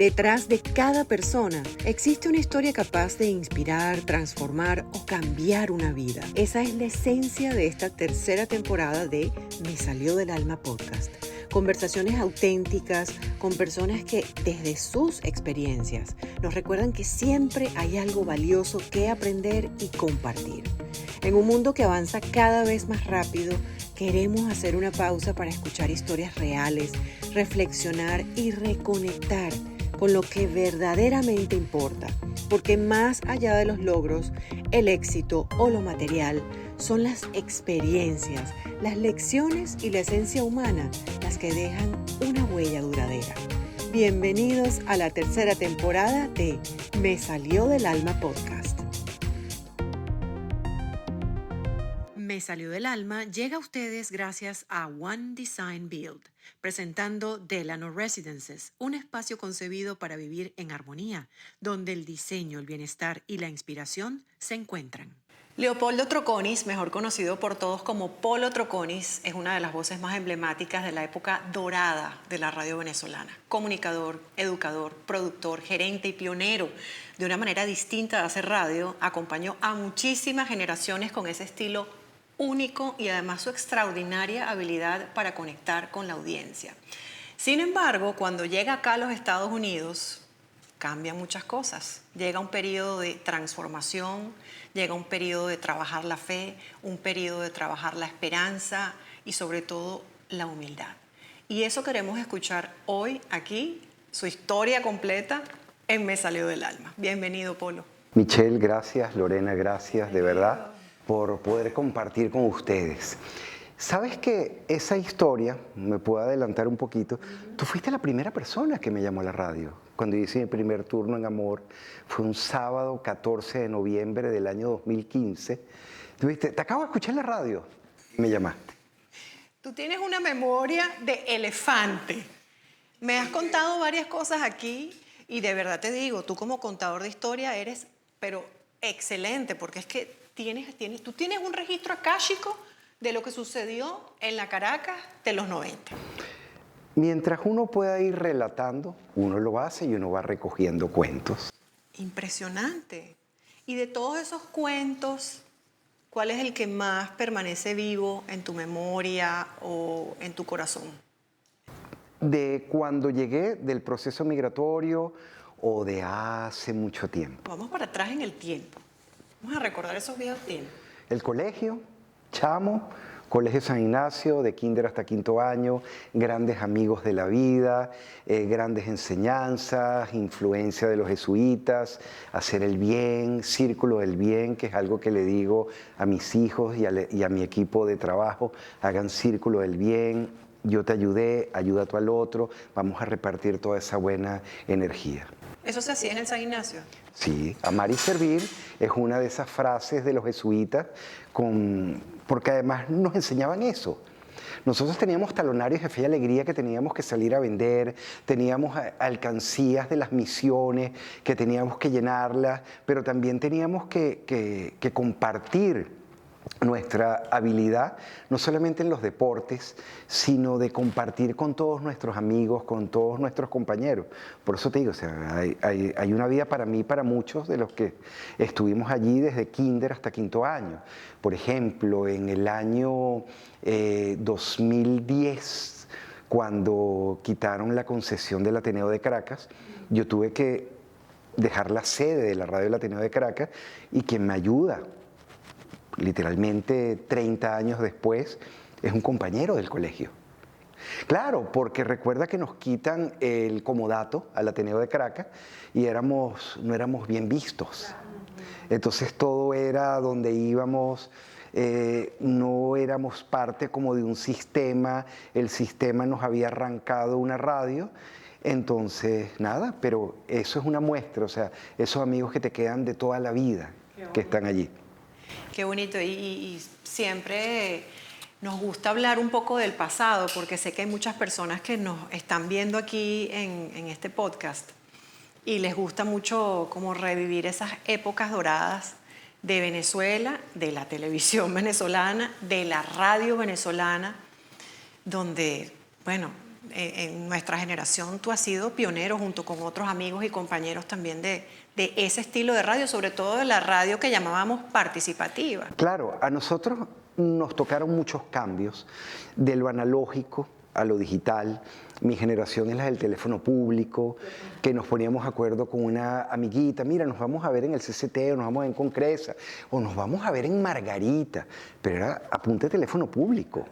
Detrás de cada persona existe una historia capaz de inspirar, transformar o cambiar una vida. Esa es la esencia de esta tercera temporada de Me Salió del Alma podcast. Conversaciones auténticas con personas que desde sus experiencias nos recuerdan que siempre hay algo valioso que aprender y compartir. En un mundo que avanza cada vez más rápido, queremos hacer una pausa para escuchar historias reales, reflexionar y reconectar con lo que verdaderamente importa, porque más allá de los logros, el éxito o lo material, son las experiencias, las lecciones y la esencia humana las que dejan una huella duradera. Bienvenidos a la tercera temporada de Me Salió del Alma podcast. Me Salió del Alma llega a ustedes gracias a One Design Build, presentando Delano Residences, un espacio concebido para vivir en armonía, donde el diseño, el bienestar y la inspiración se encuentran. Leopoldo Troconis, mejor conocido por todos como Polo Troconis, es una de las voces más emblemáticas de la época dorada de la radio venezolana. Comunicador, educador, productor, gerente y pionero de una manera distinta de hacer radio, acompañó a muchísimas generaciones con ese estilo único y además su extraordinaria habilidad para conectar con la audiencia. Sin embargo, cuando llega acá a los Estados Unidos, cambian muchas cosas. Llega un periodo de transformación, llega un periodo de trabajar la fe, un periodo de trabajar la esperanza y sobre todo la humildad. Y eso queremos escuchar hoy aquí, su historia completa en Me Salió del Alma. Bienvenido, Polo. Michelle, gracias. Lorena, gracias, de verdad, por poder compartir con ustedes. ¿Sabes que esa historia, me puedo adelantar un poquito, tú fuiste la primera persona que me llamó a la radio? Cuando hice mi primer turno en Amor, fue un sábado 14 de noviembre del año 2015. Tú dijiste, te acabo de escuchar en la radio, y me llamaste. Tú tienes una memoria de elefante. Me has contado varias cosas aquí y de verdad te digo, tú como contador de historia eres, pero excelente, porque es que tú tienes un registro akáshico de lo que sucedió en la Caracas de los 90. Mientras uno pueda ir relatando, uno lo hace y uno va recogiendo cuentos. Impresionante. Y de todos esos cuentos, ¿cuál es el que más permanece vivo en tu memoria o en tu corazón? De cuando llegué del proceso migratorio o de hace mucho tiempo. Vamos para atrás en el tiempo. Vamos a recordar esos viejos tiempos. El colegio, chamo, Colegio San Ignacio, de kinder hasta quinto año, grandes amigos de la vida, grandes enseñanzas, influencia de los jesuitas, hacer el bien, círculo del bien, que es algo que le digo a mis hijos y a mi equipo de trabajo, hagan círculo del bien, yo te ayudé, ayuda tú al otro, vamos a repartir toda esa buena energía. ¿Eso se hacía en el San Ignacio? Sí, amar y servir es una de esas frases de los jesuitas, porque además nos enseñaban eso. Nosotros teníamos talonarios de fe y alegría que teníamos que salir a vender, teníamos alcancías de las misiones que teníamos que llenarlas, pero también teníamos que compartir nuestra habilidad, no solamente en los deportes, sino de compartir con todos nuestros amigos, con todos nuestros compañeros. Por eso te digo, o sea, hay una vida para mí, para muchos de los que estuvimos allí desde kinder hasta quinto año. Por ejemplo, en el año 2010, cuando quitaron la concesión del Ateneo de Caracas, yo tuve que dejar la sede de la radio del Ateneo de Caracas y quien me ayuda literalmente 30 años después, es un compañero del colegio. Claro, porque recuerda que nos quitan el comodato al Ateneo de Caracas y no éramos bien vistos. Entonces todo era donde íbamos, no éramos parte como de un sistema, el sistema nos había arrancado una radio. Entonces, nada, pero eso es una muestra, o sea, esos amigos que te quedan de toda la vida que están allí. Qué bonito, y siempre nos gusta hablar un poco del pasado, porque sé que hay muchas personas que nos están viendo aquí en este podcast y les gusta mucho como revivir esas épocas doradas de Venezuela, de la televisión venezolana, de la radio venezolana, donde, bueno, en nuestra generación tú has sido pionero junto con otros amigos y compañeros también de ese estilo de radio, sobre todo de la radio que llamábamos participativa. Claro, a nosotros nos tocaron muchos cambios, de lo analógico a lo digital. Mi generación es la del teléfono público, que nos poníamos de acuerdo con una amiguita, mira, nos vamos a ver en el CCT, o nos vamos a ver en Concresa, o nos vamos a ver en Margarita, pero era a punta de teléfono público.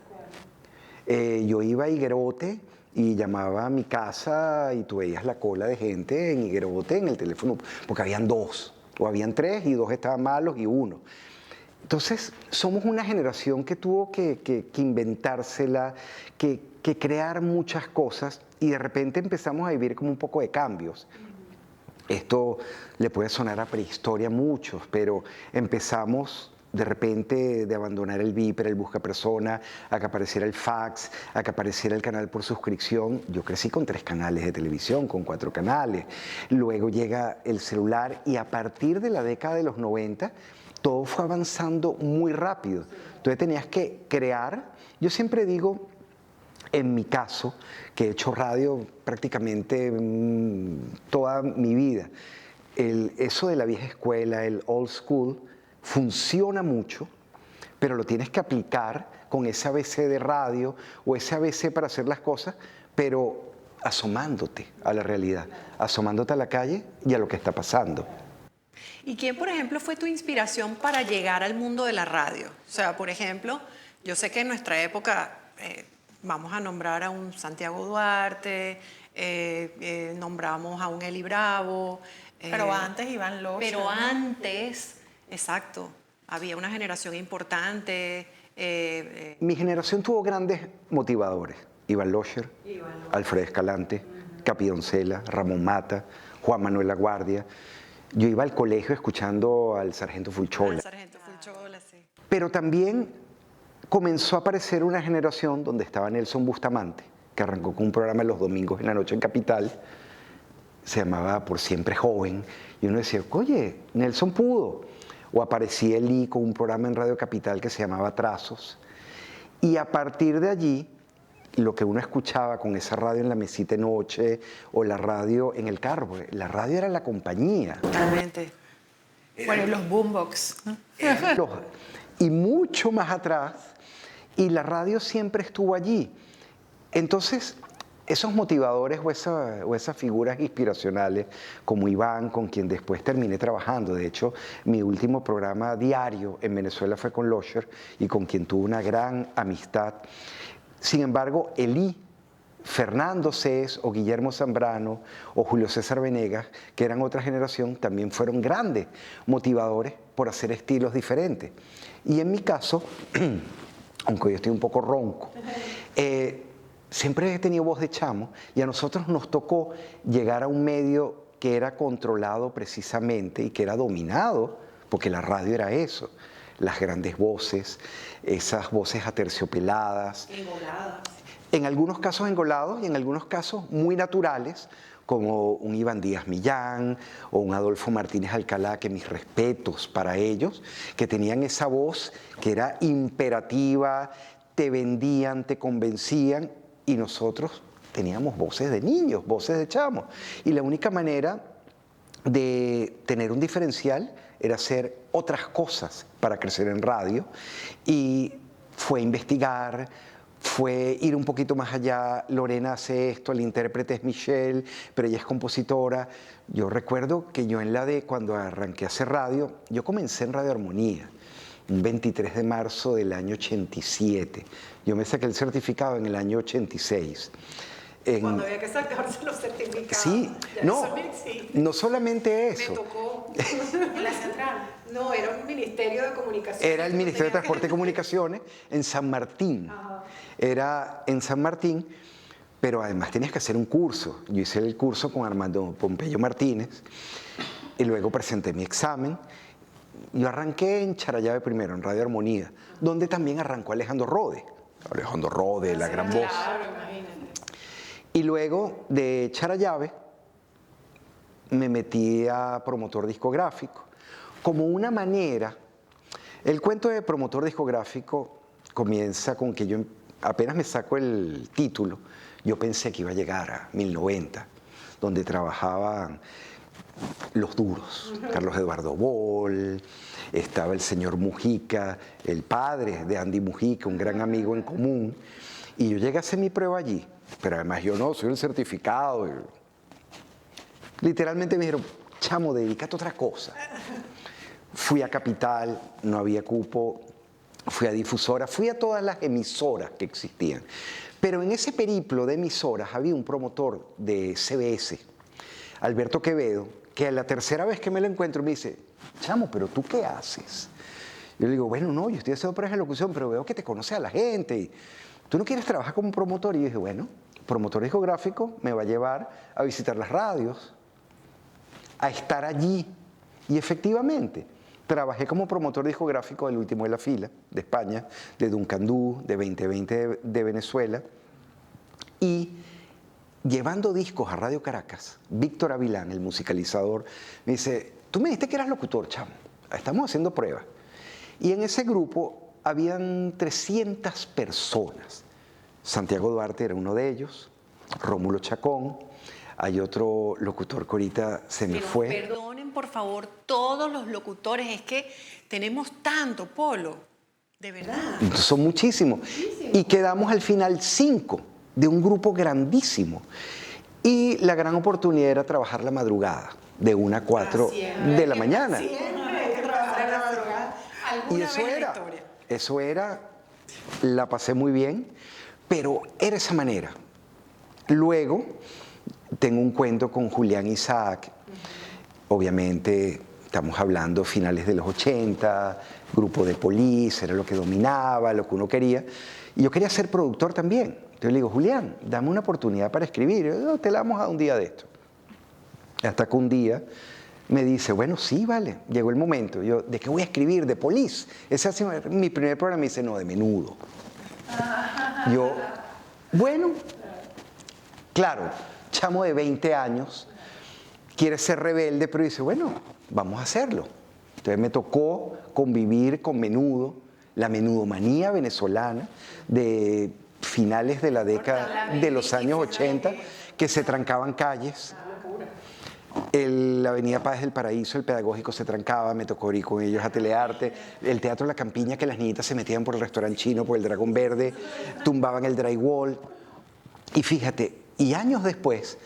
Yo iba a Higuerote y llamaba a mi casa y tú veías la cola de gente en Higuerote en el teléfono, porque habían dos, o habían tres y dos estaban malos y uno. Entonces, somos una generación que tuvo que inventársela, que crear muchas cosas y de repente empezamos a vivir como un poco de cambios. Esto le puede sonar a prehistoria a muchos, pero empezamos de repente de abandonar el Viper, el busca persona, a que apareciera el fax, a que apareciera el canal por suscripción. Yo crecí con 3 canales de televisión, con 4 canales. Luego llega el celular y a partir de la década de los 90 todo fue avanzando muy rápido. Entonces tenías que crear. Yo siempre digo, en mi caso, que he hecho radio prácticamente toda mi vida, eso de la vieja escuela, el old school, funciona mucho, pero lo tienes que aplicar con ese ABC de radio o ese ABC para hacer las cosas, pero asomándote a la realidad, asomándote a la calle y a lo que está pasando. ¿Y quién, por ejemplo, fue tu inspiración para llegar al mundo de la radio? O sea, por ejemplo, yo sé que en nuestra época vamos a nombrar a un Santiago Duarte, nombramos a un Eli Bravo. Pero antes Iván Locha. Pero antes, exacto, había una generación importante. Mi generación tuvo grandes motivadores. Iván Locher, Alfred Escalante, Capi Doncella, Ramón Mata, Juan Manuel Laguardia. Yo iba al colegio escuchando al Sargento Fulchola. Al Sargento Fulchola, sí. Pero también comenzó a aparecer una generación donde estaba Nelson Bustamante, que arrancó con un programa los domingos en la noche en Capital, se llamaba Por Siempre Joven, y uno decía, oye, Nelson pudo. O aparecía Eli con un programa en Radio Capital que se llamaba Trazos. Y a partir de allí, lo que uno escuchaba con esa radio en la mesita de noche o la radio en el carro, porque la radio era la compañía. Totalmente. Bueno, y los boombox. Y mucho más atrás, y la radio siempre estuvo allí. Entonces, esos motivadores o esas figuras inspiracionales, como Iván, con quien después terminé trabajando, de hecho, mi último programa diario en Venezuela fue con Locher y con quien tuve una gran amistad. Sin embargo, Eli, Fernando Cés o Guillermo Zambrano o Julio César Venegas, que eran otra generación, también fueron grandes motivadores por hacer estilos diferentes. Y en mi caso, aunque yo estoy un poco ronco, siempre he tenido voz de chamo y a nosotros nos tocó llegar a un medio que era controlado precisamente y que era dominado, porque la radio era eso, las grandes voces, esas voces aterciopeladas. Engoladas. En algunos casos engolados y en algunos casos muy naturales, como un Iván Díaz Millán o un Adolfo Martínez Alcalá, que mis respetos para ellos, que tenían esa voz que era imperativa, te vendían, te convencían, y nosotros teníamos voces de niños, voces de chamos. Y la única manera de tener un diferencial era hacer otras cosas para crecer en radio, y fue investigar, fue ir un poquito más allá. Lorena hace esto, el intérprete es Michelle, pero ella es compositora. Yo recuerdo que yo cuando arranqué a hacer radio, yo comencé en Radio Armonía, un 23 de marzo del año 87. Yo me saqué el certificado en el año 86. Cuando había que sacarse los certificados. Sí, no solamente eso. Me tocó En la central. No, era un ministerio de comunicaciones. Era el Ministerio de Transporte y Comunicaciones en San Martín. Ajá. Era en San Martín, pero además tenías que hacer un curso. Yo hice el curso con Armando Pompeyo Martínez y luego presenté mi examen. Yo arranqué en Charallave primero, en Radio Armonía, donde también arrancó Alejandro Rode. Alejandro Rode, la gran voz. Claro, imagínate. Y luego de Charallave me metí a promotor discográfico. Como una manera, el cuento de promotor discográfico comienza con que yo apenas me saco el título, Yo pensé que iba a llegar a 1090, donde trabajaban los duros, Carlos Eduardo Boll, estaba el señor Mujica, el padre de Andy Mujica, un gran amigo en común, y yo llegué a hacer mi prueba allí, pero además yo no, soy el certificado. Literalmente me dijeron, chamo, dedícate a otra cosa. Fui a Capital, no había cupo, fui a Difusora, fui a todas las emisoras que existían. Pero en ese periplo de emisoras había un promotor de CBS, Alberto Quevedo, que a la tercera vez que me lo encuentro me dice, chamo, ¿pero tú qué haces? Yo le digo, bueno, no, yo estoy haciendo pruebas de locución, pero veo que te conoce a la gente. Y, ¿tú no quieres trabajar como promotor? Y yo dije, bueno, promotor discográfico me va a llevar a visitar las radios, a estar allí. Y efectivamente, trabajé como promotor discográfico del Último de la Fila, de España, de Duncan Du, de 2020 de Venezuela. Y llevando discos a Radio Caracas, Víctor Avilán, el musicalizador, me dice, tú me dijiste que eras locutor, chamo, estamos haciendo pruebas. Y en ese grupo habían 300 personas. Santiago Duarte era uno de ellos, Rómulo Chacón, hay otro locutor que ahorita se me fue. Perdonen, por favor, todos los locutores, es que tenemos tanto, Polo, de verdad. Son muchísimos. Y quedamos al final 5 de un grupo grandísimo. Y la gran oportunidad era trabajar la madrugada, de 1 a 4 de la mañana. Siempre hay que trabajar en la madrugada. Y eso era, la pasé muy bien, pero era esa manera. Luego, tengo un cuento con Julián Isaac, obviamente estamos hablando finales de los 80, grupo de Police, era lo que dominaba, lo que uno quería, y yo quería ser productor también. Entonces le digo, Julián, dame una oportunidad para escribir. Y yo, te la vamos a dar un día de esto. Hasta que un día me dice, bueno, sí, vale, llegó el momento. Yo, ¿de qué voy a escribir? ¿De Police? Ese ha sido mi primer programa. Me dice, no, de Menudo. Yo, bueno, claro, chamo de 20 años, quiere ser rebelde, pero dice, bueno, vamos a hacerlo. Entonces me tocó convivir con Menudo, la menudomanía venezolana de finales de la década de los años 80, que se trancaban calles. La Avenida Paz del Paraíso, el Pedagógico se trancaba, me tocó ir con ellos a Telearte, el Teatro La Campiña, que las niñitas se metían por el restaurante chino, por el Dragón Verde, tumbaban el drywall. Y fíjate, y años después,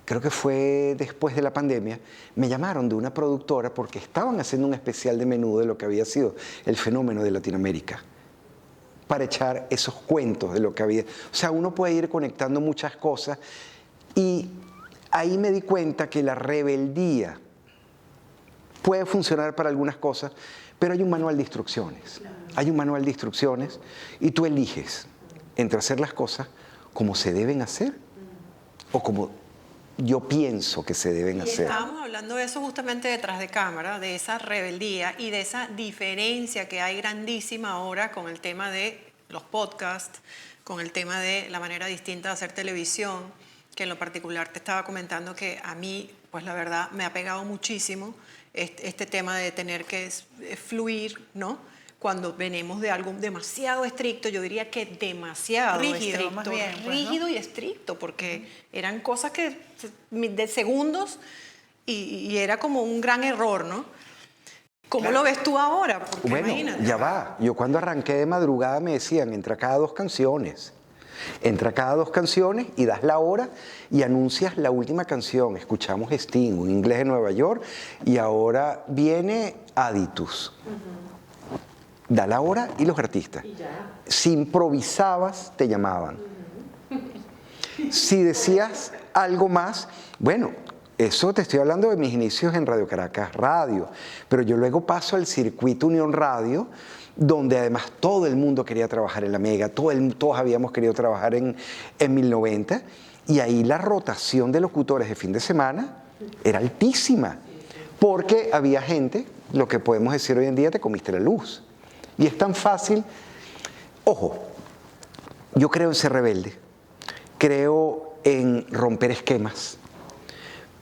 creo que fue después de la pandemia, me llamaron de una productora porque estaban haciendo un especial de Menudo de lo que había sido el fenómeno de Latinoamérica, para echar esos cuentos de lo que había. O sea, uno puede ir conectando muchas cosas y ahí me di cuenta que la rebeldía puede funcionar para algunas cosas, pero hay un manual de instrucciones. Hay un manual de instrucciones y tú eliges entre hacer las cosas como se deben hacer o como yo pienso que se deben hacer. Estábamos hablando de eso justamente detrás de cámara, de esa rebeldía y de esa diferencia que hay grandísima ahora con el tema de los podcasts, con el tema de la manera distinta de hacer televisión, que en lo particular te estaba comentando que a mí, pues la verdad, me ha pegado muchísimo este tema de tener que fluir, ¿no? Cuando venimos de algo demasiado estricto, yo diría que demasiado Rígido, estricto, más bien, pues, ¿no? rígido y estricto, porque eran cosas que de segundos y era como un gran error, ¿no? ¿Cómo lo ves tú ahora? Porque Bueno, imagínate. ya va. Yo cuando arranqué de madrugada me decían, entra cada 2 canciones. Entra cada 2 canciones y das la hora y anuncias la última canción. Escuchamos Sting, un inglés de Nueva York, y ahora viene Aditus. Da la hora y los artistas. Si improvisabas, te llamaban. Si decías algo más, bueno, eso te estoy hablando de mis inicios en Radio Caracas Radio, pero yo luego paso al circuito Unión Radio, donde además todo el mundo quería trabajar en la Mega, todos habíamos querido trabajar en 1090, y ahí la rotación de locutores de fin de semana era altísima, porque había gente, lo que podemos decir hoy en día, te comiste la luz. Y es tan fácil. Ojo, yo creo en ser rebelde, creo en romper esquemas,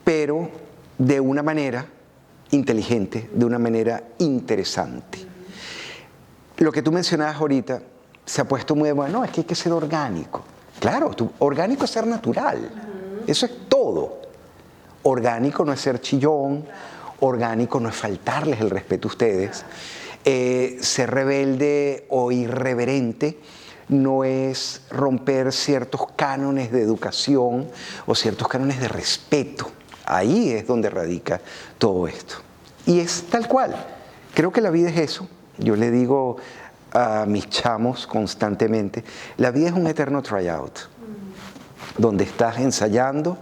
pero de una manera inteligente, de una manera interesante. Lo que tú mencionabas ahorita se ha puesto muy de moda. No, es que hay que ser orgánico. Claro, orgánico es ser natural. Eso es todo. Orgánico no es ser chillón, orgánico no es faltarles el respeto a ustedes. Ser rebelde o irreverente no es romper ciertos cánones de educación o ciertos cánones de respeto. Ahí es donde radica todo esto. Y es tal cual. Creo que la vida es eso. Yo le digo a mis chamos constantemente, la vida es un eterno tryout, donde estás ensayando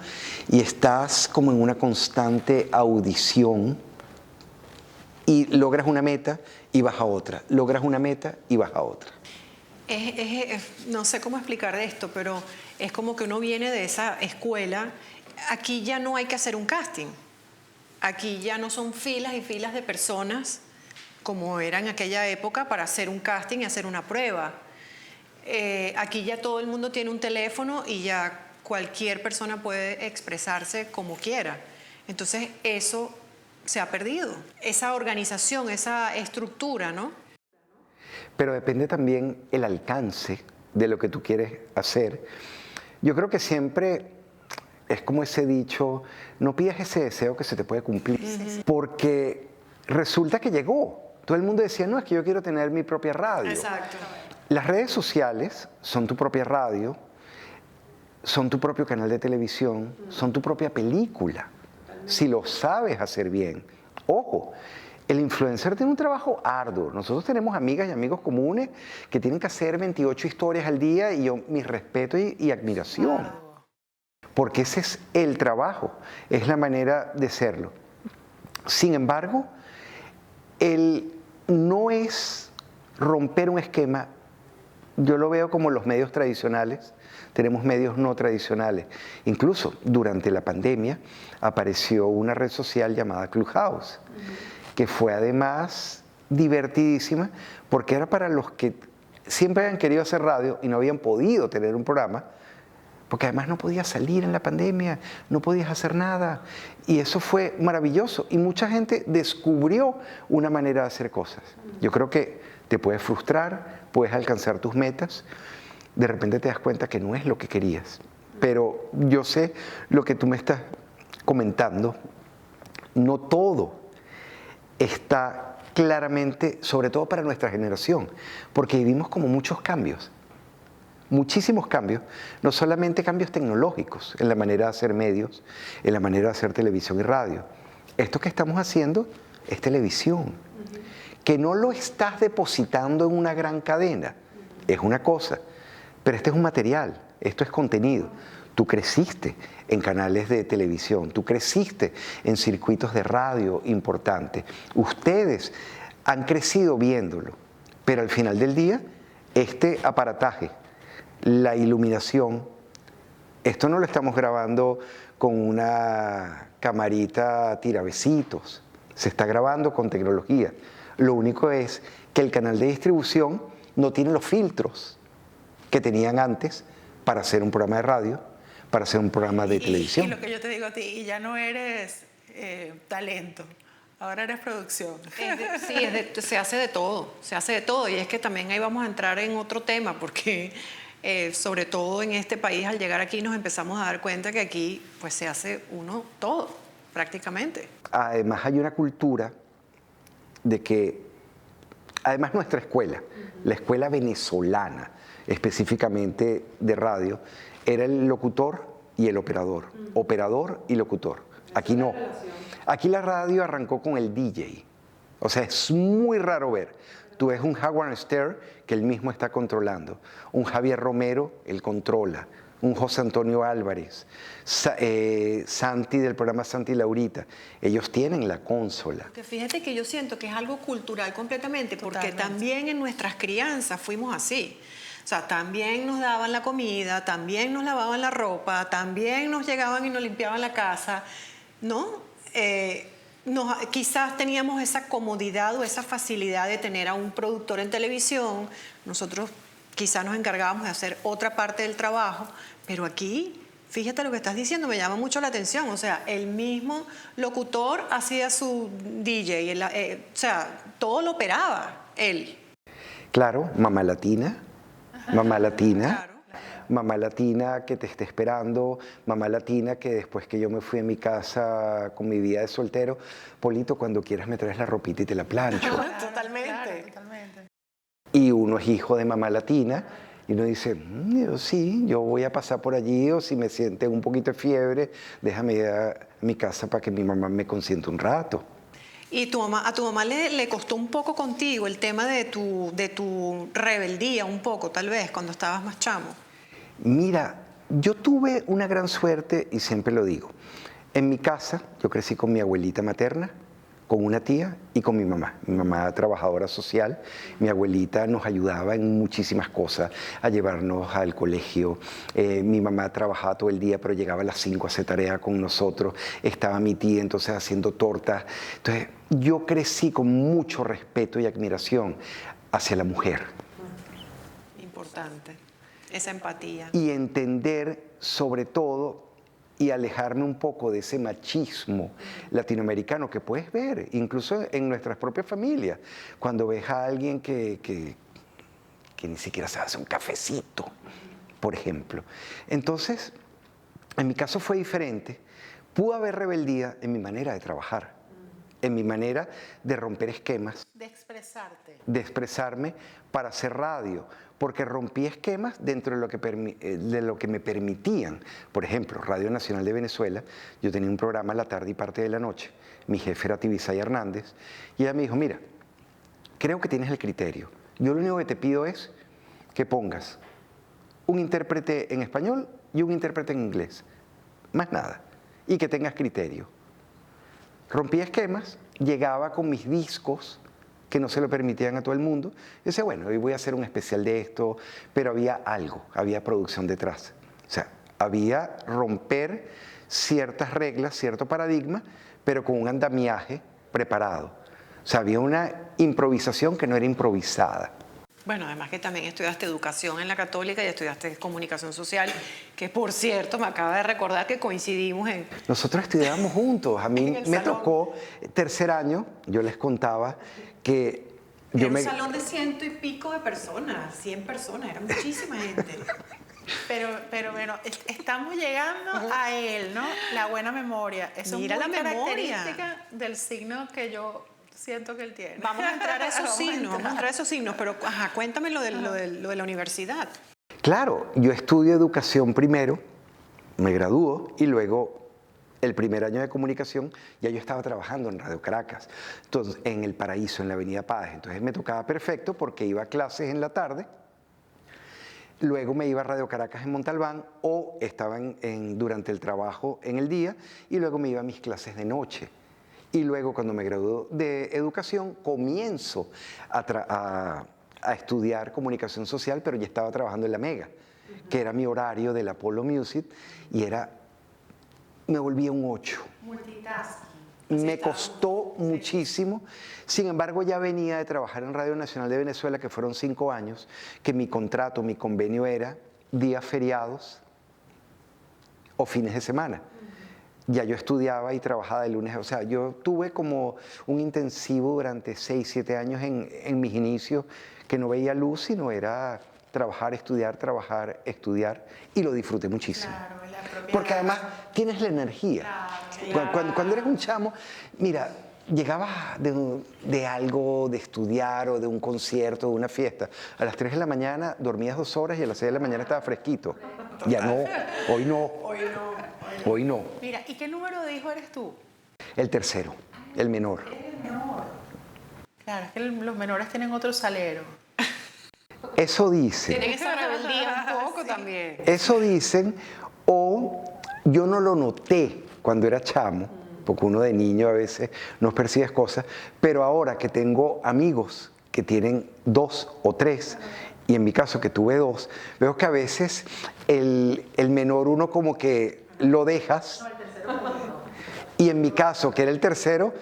y estás como en una constante audición y logras una meta y vas a otra, logras una meta y vas a otra. No sé cómo explicar esto, pero es como que uno viene de esa escuela. Aquí ya no hay que hacer un casting. Aquí ya no son filas y filas de personas como era en aquella época para hacer un casting y hacer una prueba. Aquí ya todo el mundo tiene un teléfono y ya cualquier persona puede expresarse como quiera. Entonces eso se ha perdido. Esa organización, esa estructura, ¿no? Pero depende también el alcance de lo que tú quieres hacer. Yo creo que siempre es como ese dicho, no pidas ese deseo que se te puede cumplir. Porque resulta que llegó. Todo el mundo decía, no, es que yo quiero tener mi propia radio. Exacto. Las redes sociales son tu propia radio, son tu propio canal de televisión, son tu propia película, si lo sabes hacer bien. Ojo, el influencer tiene un trabajo arduo. Nosotros tenemos amigas y amigos comunes que tienen que hacer 28 historias al día y yo, mi respeto y admiración. Porque ese es el trabajo, es la manera de serlo. Sin embargo, no es romper un esquema. Yo lo veo como los medios tradicionales, tenemos medios no tradicionales. Incluso durante la pandemia apareció una red social llamada Clubhouse, que fue además divertidísima porque era para los que siempre habían querido hacer radio y no habían podido tener un programa, porque además no podías salir en la pandemia, no podías hacer nada. Y eso fue maravilloso y mucha gente descubrió una manera de hacer cosas. Yo creo que te puedes frustrar, puedes alcanzar tus metas, de repente te das cuenta que no es lo que querías. Pero yo sé lo que tú me estás comentando, no todo está claramente, sobre todo para nuestra generación, porque vivimos como muchos cambios, muchísimos cambios, no solamente cambios tecnológicos en la manera de hacer medios, en la manera de hacer televisión y radio. Esto que estamos haciendo es televisión, que no lo estás depositando en una gran cadena, es una cosa, pero este es un material, esto es contenido. Tú creciste en canales de televisión, tú creciste en circuitos de radio importantes. Ustedes han crecido viéndolo, pero al final del día, este aparataje, la iluminación, esto no lo estamos grabando con una camarita tirabecitos, se está grabando con tecnología. Lo único es que el canal de distribución no tiene los filtros que tenían antes para hacer un programa de radio, para hacer un programa de televisión. Y lo que yo te digo a ti, y ya no eres talento, ahora eres producción. Se hace de todo, se hace de todo. Y es que también ahí vamos a entrar en otro tema, porque sobre todo en este país, al llegar aquí nos empezamos a dar cuenta que aquí pues se hace uno todo, prácticamente. Además hay una cultura de que, además nuestra escuela, la escuela venezolana, específicamente de radio, era el locutor y el operador y locutor. Aquí no. Aquí la radio arrancó con el DJ. O sea, es muy raro ver. Tú ves un Howard Stern que él mismo está controlando, un Javier Romero, él controla, un José Antonio Álvarez, Santi del programa Santi y Laurita, ellos tienen la consola. Que fíjate que yo siento que es algo cultural completamente, porque también en nuestras crianzas fuimos así. O sea, también nos daban la comida, también nos lavaban la ropa, también nos llegaban y nos limpiaban la casa, ¿no? Quizás teníamos esa comodidad o esa facilidad de tener a un productor en televisión. Nosotros quizás nos encargábamos de hacer otra parte del trabajo, pero aquí, fíjate lo que estás diciendo, me llama mucho la atención. O sea, el mismo locutor hacía su DJ, o sea, todo lo operaba él. Claro, Mamá Latina. Mamá Latina. Claro. mamá latina que te esté esperando, mamá latina que después que yo me fui a mi casa con mi vida de soltero, Polito, cuando quieras me traes la ropita y te la plancho. Totalmente. Claro, totalmente. Y uno es hijo de mamá latina y uno dice, sí, yo voy a pasar por allí o si me siente un poquito de fiebre, déjame ir a mi casa para que mi mamá me consienta un rato. ¿Y a tu mamá le costó un poco contigo el tema de tu rebeldía, un poco, tal vez, cuando estabas más chamo? Mira, yo tuve una gran suerte y siempre lo digo. En mi casa yo crecí con mi abuelita materna, con una tía y con mi mamá. Mi mamá trabajadora social, mi abuelita nos ayudaba en muchísimas cosas, a llevarnos al colegio. Mi mamá trabajaba todo el día, pero llegaba a las 5 a hacer tarea con nosotros. Estaba mi tía entonces haciendo tortas. Entonces yo crecí con mucho respeto y admiración hacia la mujer. Importante, esa empatía. Y entender sobre todo y alejarme un poco de ese machismo latinoamericano que puedes ver incluso en nuestras propias familias, cuando ves a alguien que ni siquiera sabe hacer un cafecito, por ejemplo. Entonces, en mi caso fue diferente. Pudo haber rebeldía en mi manera de trabajar, en mi manera de romper esquemas, De expresarte. de expresarme para hacer radio, porque rompí esquemas dentro de de lo que me permitían. Por ejemplo, Radio Nacional de Venezuela, yo tenía un programa a la tarde y parte de la noche, mi jefe era Tibisay Hernández, y ella me dijo, mira, creo que tienes el criterio, yo lo único que te pido es que pongas un intérprete en español y un intérprete en inglés, más nada, y que tengas criterio. Rompía esquemas, llegaba con mis discos que no se lo permitían a todo el mundo. Y decía, bueno, hoy voy a hacer un especial de esto, pero había algo, había producción detrás. O sea, había romper ciertas reglas, cierto paradigma, pero con un andamiaje preparado. O sea, había una improvisación que no era improvisada. Bueno, además que también estudiaste educación en la Católica y estudiaste comunicación social, que por cierto me acaba de recordar que coincidimos en... Nosotros estudiábamos juntos. A En mí el me salón. tocó tercer año, yo les contaba que yo Era un me... salón de 100 y pico de personas, 100 personas, era muchísima gente. Pero bueno, estamos llegando a él, ¿no? La buena memoria. Eso Mira es muy la memoria. característica del signo que yo siento que él tiene. Vamos a entrar a esos Vamos a signos, entrar. vamos a entrar a esos signos, pero ajá, cuéntame lo de la universidad. Claro, yo estudio educación primero, me gradúo y luego el primer año de comunicación ya yo estaba trabajando en Radio Caracas, entonces en El Paraíso, en la Avenida Páez. Entonces me tocaba perfecto porque iba a clases en la tarde, luego me iba a Radio Caracas en Montalbán o estaba durante el trabajo en el día y luego me iba a mis clases de noche. Y luego cuando me gradué de educación comienzo a estudiar comunicación social, pero ya estaba trabajando en la Mega, que era mi horario del Apollo Music y me volvía un 8. Multitasking. Me costó muchísimo, sin embargo ya venía de trabajar en Radio Nacional de Venezuela, que fueron 5 años, que mi contrato, mi convenio era días feriados o fines de semana. Ya yo estudiaba y trabajaba de lunes, o sea, yo tuve como un intensivo durante 6, 7 años en mis inicios, que no veía luz, sino era trabajar, estudiar, y lo disfruté muchísimo. Claro, la propia... Porque además tienes la energía. Cuando eres un chamo, mira, llegabas de algo, de estudiar o de un concierto, de una fiesta, a las 3 de la mañana dormías 2 horas y a las 6 de la mañana estaba fresquito. Ya no, hoy no. Hoy no. Mira, ¿y qué número de hijo eres tú? El tercero, el menor. Claro, es que los menores tienen otro salero. Eso dicen. Tienen esa rebeldía un poco también. Eso dicen, o yo no lo noté cuando era chamo, porque uno de niño a veces no percibes cosas, pero ahora que tengo amigos que tienen 2 o 3, y en mi caso que tuve 2, veo que a veces el menor uno como que lo dejas, y en mi caso, que era el tercero,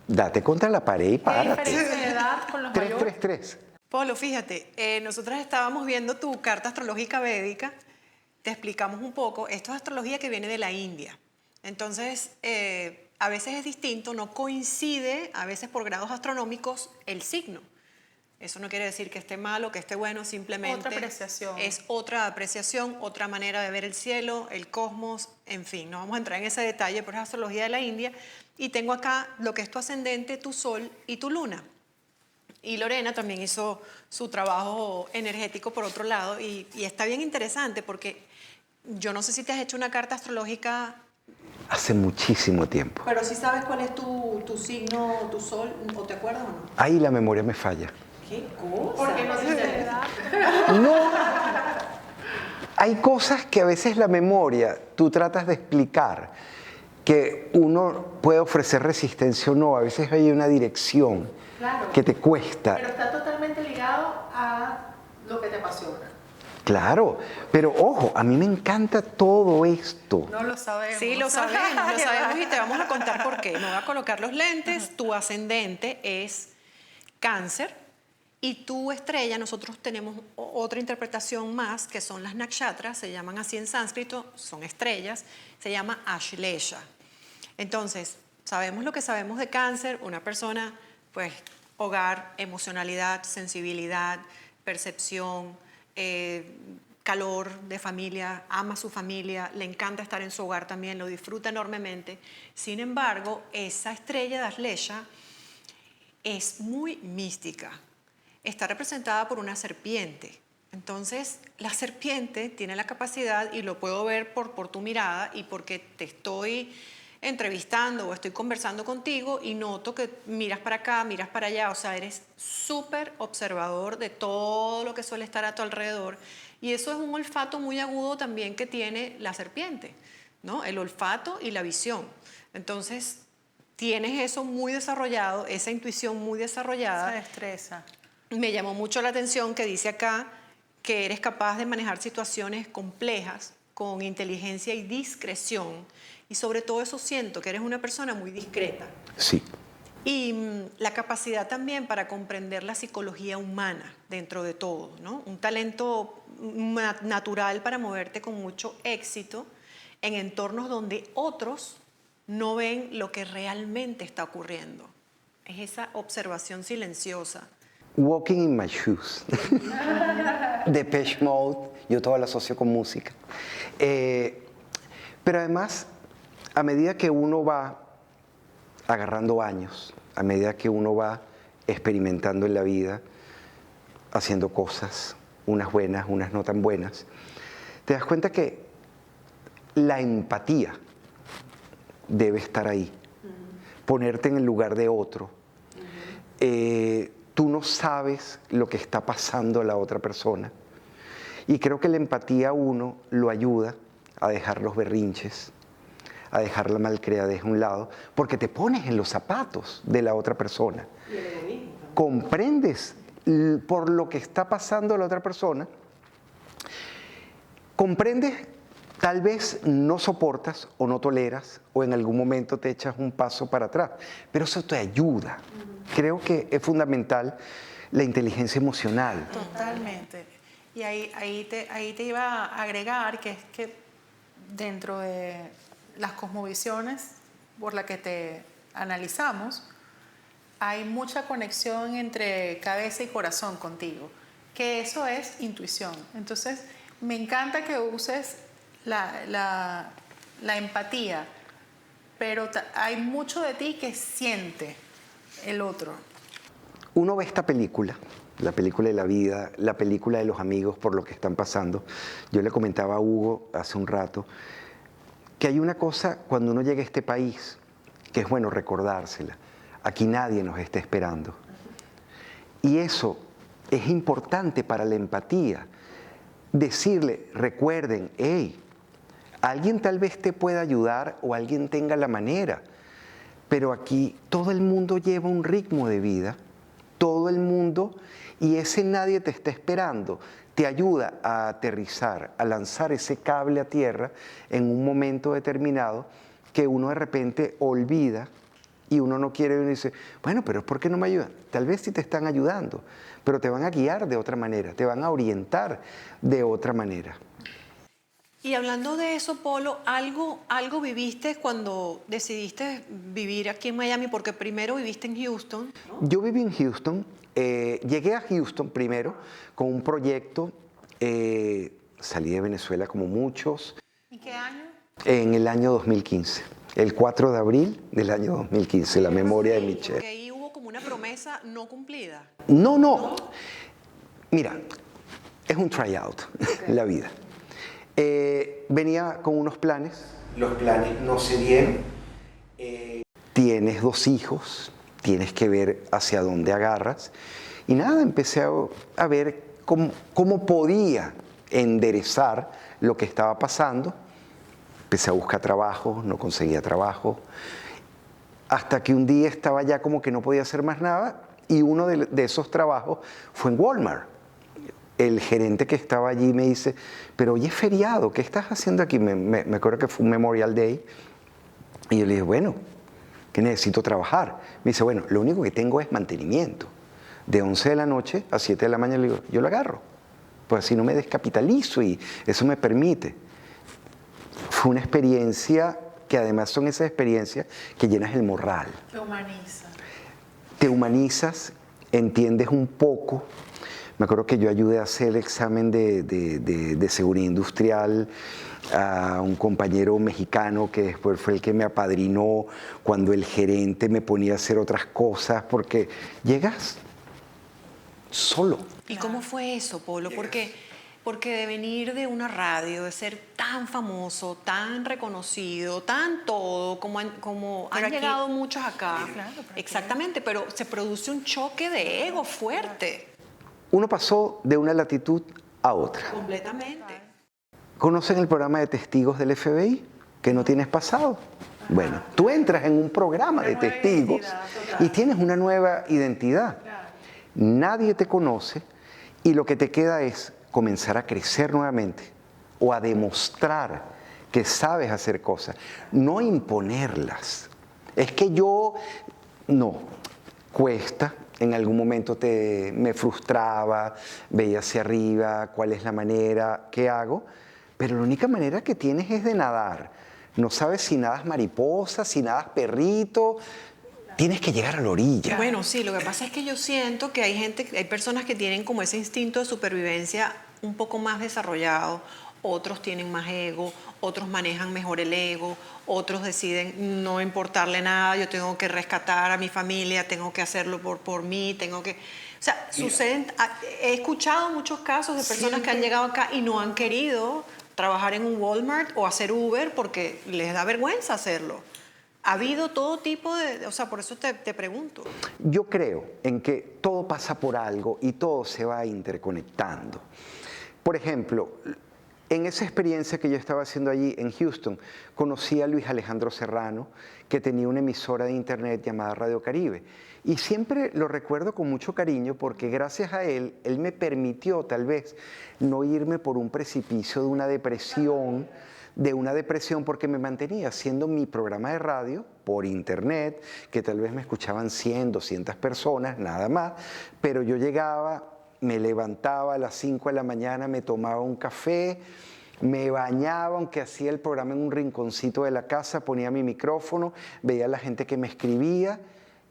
date contra la pared y ¿Qué párate. diferencia de edad con los 3, mayores? 3, 3. Polo, fíjate, nosotras estábamos viendo tu carta astrológica védica, te explicamos un poco, esto es astrología que viene de la India. Entonces, a veces es distinto, no coincide, a veces por grados astronómicos, el signo. Eso no quiere decir que esté malo, que esté bueno, simplemente Otra apreciación. es otra apreciación, otra manera de ver el cielo, el cosmos, en fin, no vamos a entrar en ese detalle, pero es astrología de la India. Y tengo acá lo que es tu ascendente, tu sol y tu luna. Y Lorena también hizo su trabajo energético por otro lado y está bien interesante porque yo no sé si te has hecho una carta astrológica, Hace muchísimo tiempo. pero sí sabes cuál es tu signo, tu sol, o te acuerdas o no. Ahí la memoria me falla. ¿Qué cosa? Porque no se No. Hay cosas que a veces la memoria tú tratas de explicar, que uno puede ofrecer resistencia o no. A veces hay una dirección Claro. que te cuesta. Pero está totalmente ligado a lo que te apasiona. Claro, pero ojo, a mí me encanta todo esto. No lo sabemos. Sí, lo sabemos y te vamos a contar por qué. Me voy a colocar los lentes. Tu ascendente es Cáncer y tu estrella, nosotros tenemos otra interpretación más, que son las nakshatras, se llaman así en sánscrito, son estrellas, se llama Ashlesha. Entonces, sabemos lo que sabemos de Cáncer, una persona, pues, hogar, emocionalidad, sensibilidad, percepción, calor de familia, ama a su familia, le encanta estar en su hogar también, lo disfruta enormemente. Sin embargo, esa estrella de Ashlesha es muy mística. Está representada por una serpiente. Entonces, la serpiente tiene la capacidad, y lo puedo ver por tu mirada y porque te estoy entrevistando o estoy conversando contigo y noto que miras para acá, miras para allá, o sea, eres súper observador de todo lo que suele estar a tu alrededor y eso es un olfato muy agudo también que tiene la serpiente, ¿no? El olfato y la visión. Entonces, tienes eso muy desarrollado, esa intuición muy desarrollada. Esa destreza. Me llamó mucho la atención que dice acá que eres capaz de manejar situaciones complejas con inteligencia y discreción. Y sobre todo eso siento, que eres una persona muy discreta. Sí. Y la capacidad también para comprender la psicología humana dentro de todo, ¿no? Un talento natural para moverte con mucho éxito en entornos donde otros no ven lo que realmente está ocurriendo. Es esa observación silenciosa. Walking in my shoes. Depeche Mode, yo todo lo asocio con música. Pero además, a medida que uno va agarrando años, a medida que uno va experimentando en la vida, haciendo cosas, unas buenas, unas no tan buenas, te das cuenta que la empatía debe estar ahí, ponerte en el lugar de otro. Tú no sabes lo que está pasando a la otra persona. Y creo que la empatía a uno lo ayuda a dejar los berrinches, a dejar la malcriadez a un lado, porque te pones en los zapatos de la otra persona. Y el egoísmo. Comprendes por lo que está pasando a la otra persona, comprendes, tal vez no soportas o no toleras o en algún momento te echas un paso para atrás, pero eso te ayuda. Creo que es fundamental la inteligencia emocional. Totalmente. Y ahí te iba a agregar que es que dentro de las cosmovisiones por las que te analizamos, hay mucha conexión entre cabeza y corazón contigo, que eso es intuición. Entonces, me encanta que uses la empatía, pero hay mucho de ti que siente el otro. Uno ve esta película, la película de la vida, la película de los amigos por lo que están pasando. Yo le comentaba a Hugo hace un rato que hay una cosa cuando uno llega a este país que es bueno recordársela. Aquí nadie nos está esperando. Y eso es importante para la empatía. Decirle, recuerden, hey, alguien tal vez te pueda ayudar o alguien tenga la manera, pero aquí todo el mundo lleva un ritmo de vida, todo el mundo, y ese nadie te está esperando, te ayuda a aterrizar, a lanzar ese cable a tierra en un momento determinado que uno de repente olvida y uno no quiere y uno dice, bueno, pero ¿por qué no me ayudan? Tal vez sí te están ayudando, pero te van a guiar de otra manera, te van a orientar de otra manera. Y hablando de eso, Polo, algo viviste cuando decidiste vivir aquí en Miami, porque primero viviste en Houston. Yo viví en Houston, llegué a Houston primero con un proyecto, salí de Venezuela como muchos, ¿Y qué año? en el año 2015, el 4 de abril del año 2015, la memoria de Michelle. Porque ahí hubo como una promesa no cumplida. No, no, mira, es un tryout en la vida. Venía con unos planes, los planes no se dieron. Tienes 2 hijos, tienes que ver hacia dónde agarras. Y nada, empecé a ver cómo podía enderezar lo que estaba pasando. Empecé a buscar trabajo, no conseguía trabajo. Hasta que un día estaba ya como que no podía hacer más nada y uno de esos trabajos fue en Walmart. El gerente que estaba allí me dice, pero hoy es feriado, ¿qué estás haciendo aquí? Me acuerdo que fue un Memorial Day. Y yo le dije, bueno, que necesito trabajar. Me dice, bueno, lo único que tengo es mantenimiento. De 11 de la noche a 7 de la mañana, le digo, yo lo agarro. Pues así no me descapitalizo y eso me permite. Fue una experiencia que además son esas experiencias que llenas el morral. Te humaniza. Te humanizas, entiendes un poco. Me acuerdo que yo ayudé a hacer el examen de seguridad industrial a un compañero mexicano que después fue el que me apadrinó cuando el gerente me ponía a hacer otras cosas, porque llegas solo. ¿Y cómo fue eso, Polo? Porque de venir de una radio, de ser tan famoso, tan reconocido, tan todo, como han Pero aquí- llegado muchos acá. Claro, pero aquí- Exactamente, pero se produce un choque de ego fuerte. Uno pasó de una latitud a otra. Completamente. ¿Conocen el programa de testigos del FBI? Que no tienes pasado. Bueno, tú entras en un programa de Una nueva testigos identidad, total. y tienes una nueva identidad. Claro. Nadie te conoce y lo que te queda es comenzar a crecer nuevamente o a demostrar que sabes hacer cosas, no imponerlas. Es que no, cuesta. En algún momento me frustraba, veía hacia arriba, cuál es la manera, qué hago, pero la única manera que tienes es de nadar. No sabes si nadas mariposa, si nadas perrito, tienes que llegar a la orilla. Bueno, sí, lo que pasa es que yo siento que hay personas que tienen como ese instinto de supervivencia un poco más desarrollado, otros tienen más ego, otros manejan mejor el ego, otros deciden no importarle nada, yo tengo que rescatar a mi familia, tengo que hacerlo por mí, O sea, he escuchado muchos casos de personas que han llegado acá y no han querido trabajar en un Walmart o hacer Uber porque les da vergüenza hacerlo. Ha habido todo tipo o sea, por eso te pregunto. Yo creo en que todo pasa por algo y todo se va interconectando. Por ejemplo, en esa experiencia que yo estaba haciendo allí en Houston, conocí a Luis Alejandro Serrano, que tenía una emisora de internet llamada Radio Caribe. Y siempre lo recuerdo con mucho cariño porque gracias a él me permitió tal vez no irme por un precipicio de una depresión, porque me mantenía haciendo mi programa de radio por internet, que tal vez me escuchaban 100, 200 personas, nada más, pero yo llegaba, me levantaba a las 5 de la mañana, me tomaba un café, me bañaba, aunque hacía el programa en un rinconcito de la casa, ponía mi micrófono, veía a la gente que me escribía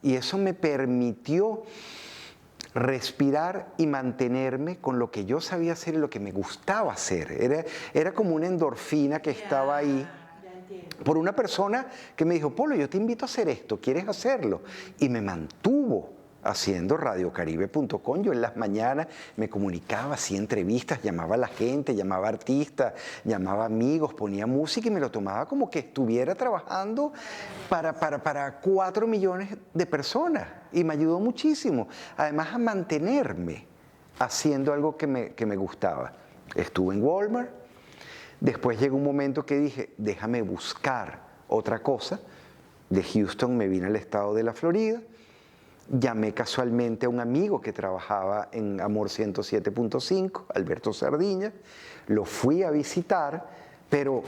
y eso me permitió respirar y mantenerme con lo que yo sabía hacer y lo que me gustaba hacer. Era como una endorfina que estaba ahí por una persona que me dijo, Polo, yo te invito a hacer esto, ¿quieres hacerlo? Y me mantuvo haciendo radiocaribe.com. Yo en las mañanas me comunicaba, hacía entrevistas, llamaba a la gente, llamaba a artistas, llamaba a amigos, ponía música y me lo tomaba como que estuviera trabajando para 4 millones de personas. Y me ayudó muchísimo, además a mantenerme haciendo algo que me gustaba. Estuve en Walmart, después llegó un momento que dije, déjame buscar otra cosa. De Houston me vine al estado de la Florida. Llamé casualmente a un amigo que trabajaba en Amor 107.5, Alberto Sardiña, lo fui a visitar, pero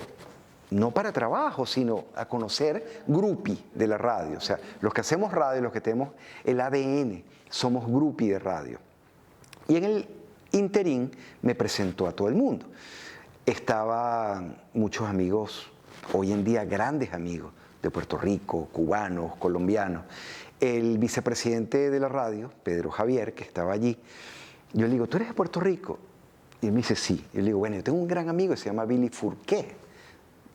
no para trabajo, sino a conocer groupie de la radio. O sea, los que hacemos radio, los que tenemos el ADN, somos groupie de radio. Y en el interín me presentó a todo el mundo. estaban muchos amigos, hoy en día grandes amigos, de Puerto Rico, cubanos, colombianos. El vicepresidente de la radio, Pedro Javier, que estaba allí, yo le digo, ¿tú eres de Puerto Rico? Y él me dice, sí. Y yo le digo, bueno, yo tengo un gran amigo que se llama Billy Fourquet,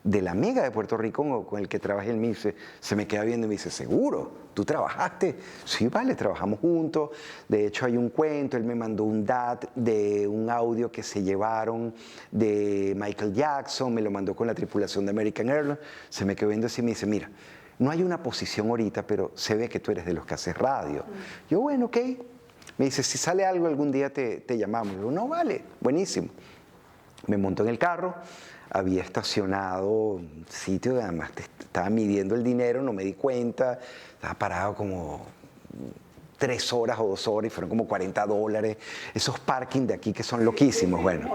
de la Mega de Puerto Rico, con el que trabajé. Él me dice, se me queda viendo y me dice, ¿seguro? ¿Tú trabajaste? Sí, vale, trabajamos juntos. De hecho, hay un cuento, él me mandó un DAT de un audio que se llevaron de Michael Jackson, me lo mandó con la tripulación de American Airlines. Se me quedó viendo así y me dice, mira, no hay una posición ahorita, pero se ve que tú eres de los que haces radio. Yo, bueno, ok. Me dice, si sale algo algún día te llamamos. Yo, no, vale, buenísimo. Me monto en el carro, había estacionado un sitio, además estaba midiendo el dinero, no me di cuenta, estaba parado como 3 horas o 2 horas y fueron como $40. Esos parking de aquí que son loquísimos. Bueno,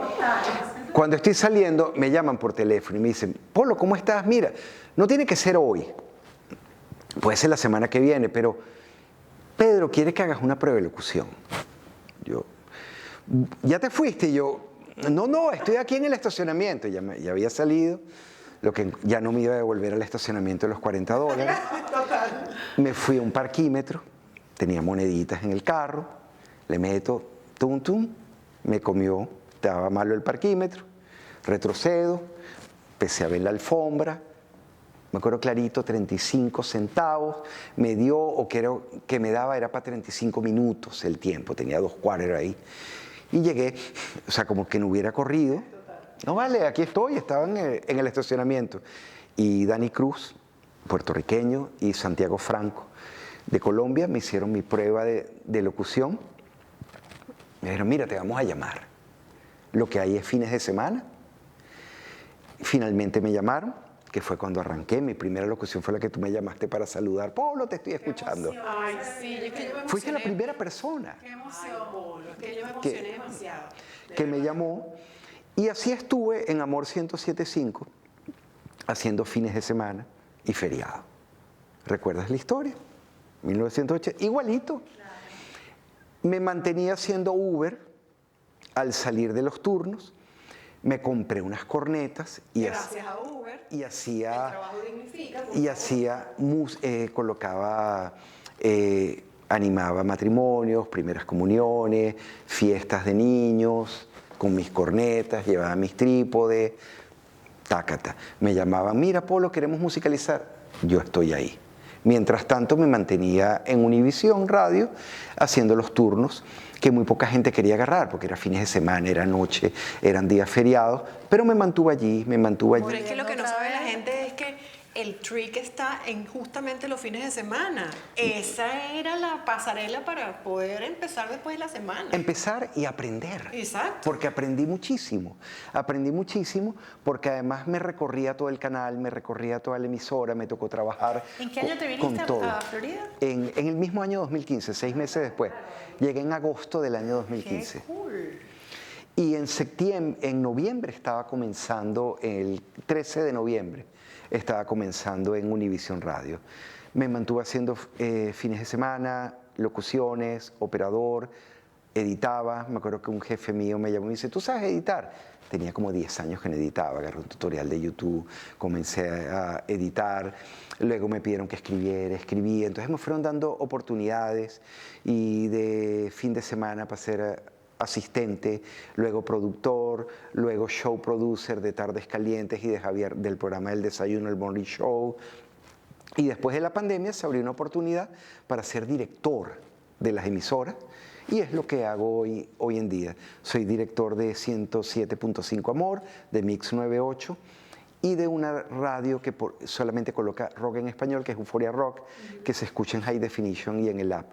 cuando estoy saliendo me llaman por teléfono y me dicen, Polo, ¿cómo estás? Mira, no tiene que ser hoy, puede ser la semana que viene, pero Pedro quiere que hagas una prueba de locución. Yo, ¿ya te fuiste? Y yo, no, estoy aquí en el estacionamiento. Ya había salido, lo que ya no me iba a devolver al estacionamiento de los $40. Me fui a un parquímetro, tenía moneditas en el carro, le meto, tum, tum, me comió, estaba malo el parquímetro, retrocedo, empecé a ver la alfombra, me acuerdo clarito, 35 centavos, me dio, o que me daba era para 35 minutos el tiempo, tenía 2 quarters ahí. Y llegué, o sea, como que no hubiera corrido. No vale, aquí estoy, estaba en el estacionamiento. Y Dani Cruz, puertorriqueño, y Santiago Franco, de Colombia, me hicieron mi prueba de locución. Me dijeron, mira, te vamos a llamar. Lo que hay es fines de semana. Finalmente me llamaron, que fue cuando arranqué. Mi primera locución fue la que tú me llamaste para saludar. Polo, te estoy escuchando. Ay, sí, es que yo me emocioné. Fuiste la primera persona Qué emoción, Polo, es que yo me emocioné demasiado. que me llamó. Y así estuve en Amor 107.5, haciendo fines de semana y feriado. ¿Recuerdas la historia? 1980, igualito. Me mantenía haciendo Uber al salir de los turnos. Me compré unas cornetas y Gracias a Uber, el hacía, trabajo dignifica. colocaba, animaba matrimonios, primeras comuniones, fiestas de niños, con mis cornetas, llevaba mis trípodes, tácata. Me llamaban, mira Polo, queremos musicalizar. Yo estoy ahí. Mientras tanto me mantenía en Univisión Radio haciendo los turnos que muy poca gente quería agarrar, porque era fines de semana, era noche, eran días feriados, pero me mantuve allí, Pero es que lo que no sabe la gente es que el trick está en justamente los fines de semana. Esa era la pasarela para poder empezar después de la semana. Empezar y aprender. Exacto. Porque aprendí muchísimo. Aprendí muchísimo porque además me recorría todo el canal, me recorría toda la emisora, me tocó trabajar. ¿En qué año te con viniste todo. a Florida? En el mismo año 2015, 6 meses después. Llegué en agosto del año 2015. Qué cool. Y en noviembre estaba comenzando, el 13 de noviembre, estaba comenzando en Univisión Radio. Me mantuve haciendo fines de semana, locuciones, operador, editaba. Me acuerdo que un jefe mío me llamó y me dice, ¿tú sabes editar? Tenía como 10 años que no editaba, agarré un tutorial de YouTube, comencé a editar, luego me pidieron que escribiera, escribí, entonces me fueron dando oportunidades y de fin de semana pasé a asistente, luego productor, luego show producer de Tardes Calientes y de Javier del programa El Desayuno, el Morning Show. Y después de la pandemia se abrió una oportunidad para ser director de las emisoras y es lo que hago hoy en día. Soy director de 107.5 Amor, de Mix 98 y de una radio que solamente coloca rock en español, que es Euphoria Rock, que se escucha en High Definition y en el app.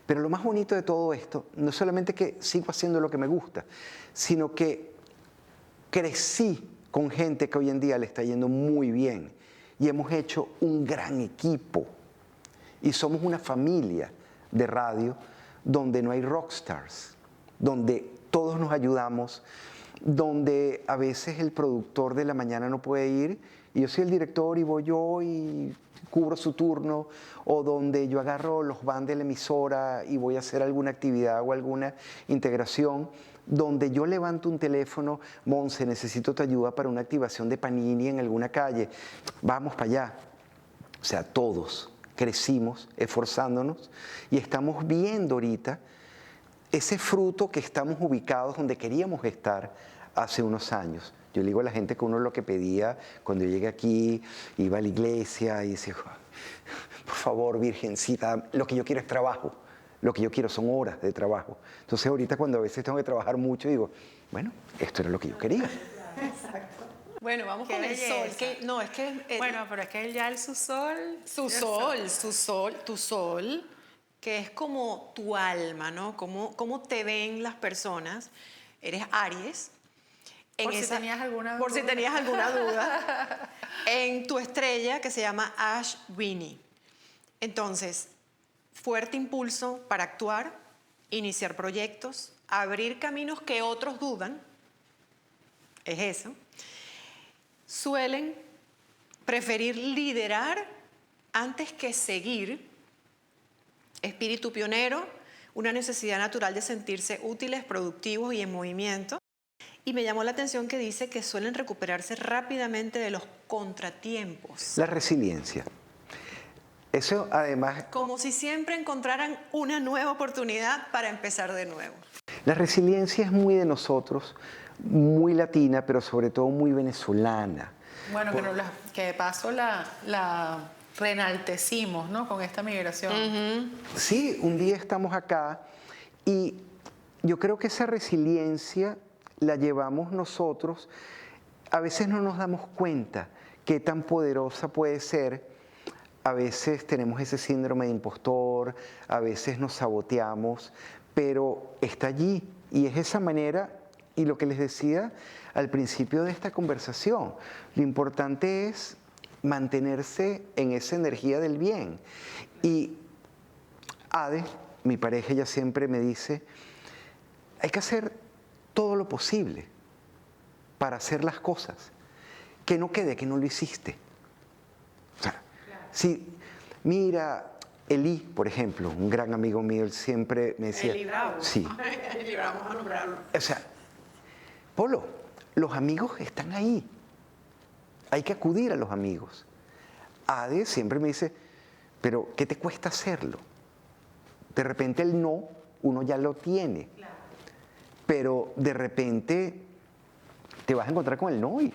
Pero lo más bonito de todo esto, no solamente que sigo haciendo lo que me gusta, sino que crecí con gente que hoy en día le está yendo muy bien y hemos hecho un gran equipo y somos una familia de radio donde no hay rockstars, donde todos nos ayudamos, donde a veces el productor de la mañana no puede ir y yo soy el director y voy yo y cubro su turno, o donde yo agarro los van de la emisora y voy a hacer alguna actividad o alguna integración, donde yo levanto un teléfono, Monse, necesito tu ayuda para una activación de Panini en alguna calle, vamos para allá. O sea, todos crecimos esforzándonos y estamos viendo ahorita ese fruto que estamos ubicados donde queríamos estar hace unos años. Yo le digo a la gente que uno lo que pedía cuando yo llegué aquí, iba a la iglesia y decía, por favor, Virgencita, lo que yo quiero es trabajo, lo que yo quiero son horas de trabajo. Entonces ahorita cuando a veces tengo que trabajar mucho, digo, bueno, esto era lo que yo quería. Bueno, vamos Qué con el sol. belleza. No, es que Bueno, pero es que ya su sol... tu sol, que es como tu alma, ¿no? Cómo te ven las personas. Eres Aries. Por si tenías alguna Por si duda. tenías alguna duda. En tu estrella, que se llama Ashwini. Entonces, fuerte impulso para actuar, iniciar proyectos, abrir caminos que otros dudan. Es eso. Suelen preferir liderar antes que seguir. Espíritu pionero, una necesidad natural de sentirse útiles, productivos y en movimiento. Y me llamó la atención que dice que suelen recuperarse rápidamente de los contratiempos. La resiliencia. Eso además, Como si siempre encontraran una nueva oportunidad para empezar de nuevo. la resiliencia es muy de nosotros, muy latina, pero sobre todo muy venezolana. Bueno, que de paso la reenaltecimos, ¿no? Con esta migración. Sí, un día estamos acá y yo creo que esa resiliencia la llevamos nosotros. A veces no nos damos cuenta qué tan poderosa puede ser. A veces tenemos ese síndrome de impostor, a veces nos saboteamos, pero está allí y es esa manera. Y lo que les decía al principio de esta conversación, lo importante es mantenerse en esa energía del bien. Y Ade, mi pareja, ella siempre me dice, hay que hacer todo lo posible para hacer las cosas, que no quede que no lo hiciste. O sea, si, mira, Eli, por ejemplo, un gran amigo mío, él siempre me decía... Eli Bravo. Sí. Eli Bravo, vamos a nombrarlo. O sea, Polo, los amigos están ahí. Hay que acudir a los amigos. Ade siempre me dice, pero ¿qué te cuesta hacerlo? De repente el no, uno ya lo tiene. Pero de repente te vas a encontrar con el no y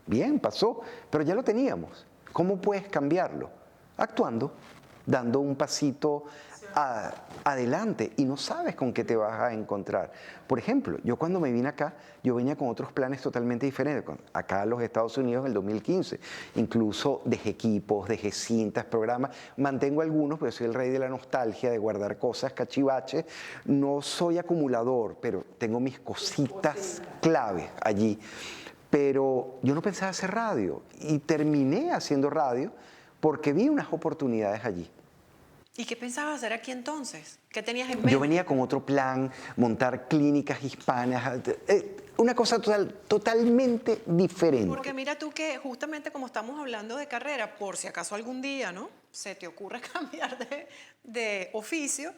bien, pasó, pero ya lo teníamos. ¿Cómo puedes cambiarlo? Actuando, dando un pasito adelante y no sabes con qué te vas a encontrar. Por ejemplo, yo cuando me vine acá, yo venía con otros planes totalmente diferentes. Acá a los Estados Unidos en el 2015, incluso dejé equipos, dejé cintas, programas, mantengo algunos, pero soy el rey de la nostalgia, de guardar cosas, cachivaches. No soy acumulador, pero tengo mis cositas claves allí. Pero yo no pensaba hacer radio y terminé haciendo radio porque vi unas oportunidades allí. ¿Y qué pensabas hacer aquí entonces? ¿Qué tenías en mente? Yo venía con otro plan, montar clínicas hispanas, una cosa totalmente diferente. Porque mira tú que justamente como estamos hablando de carrera, por si acaso algún día, ¿no? Se te ocurre cambiar de oficio,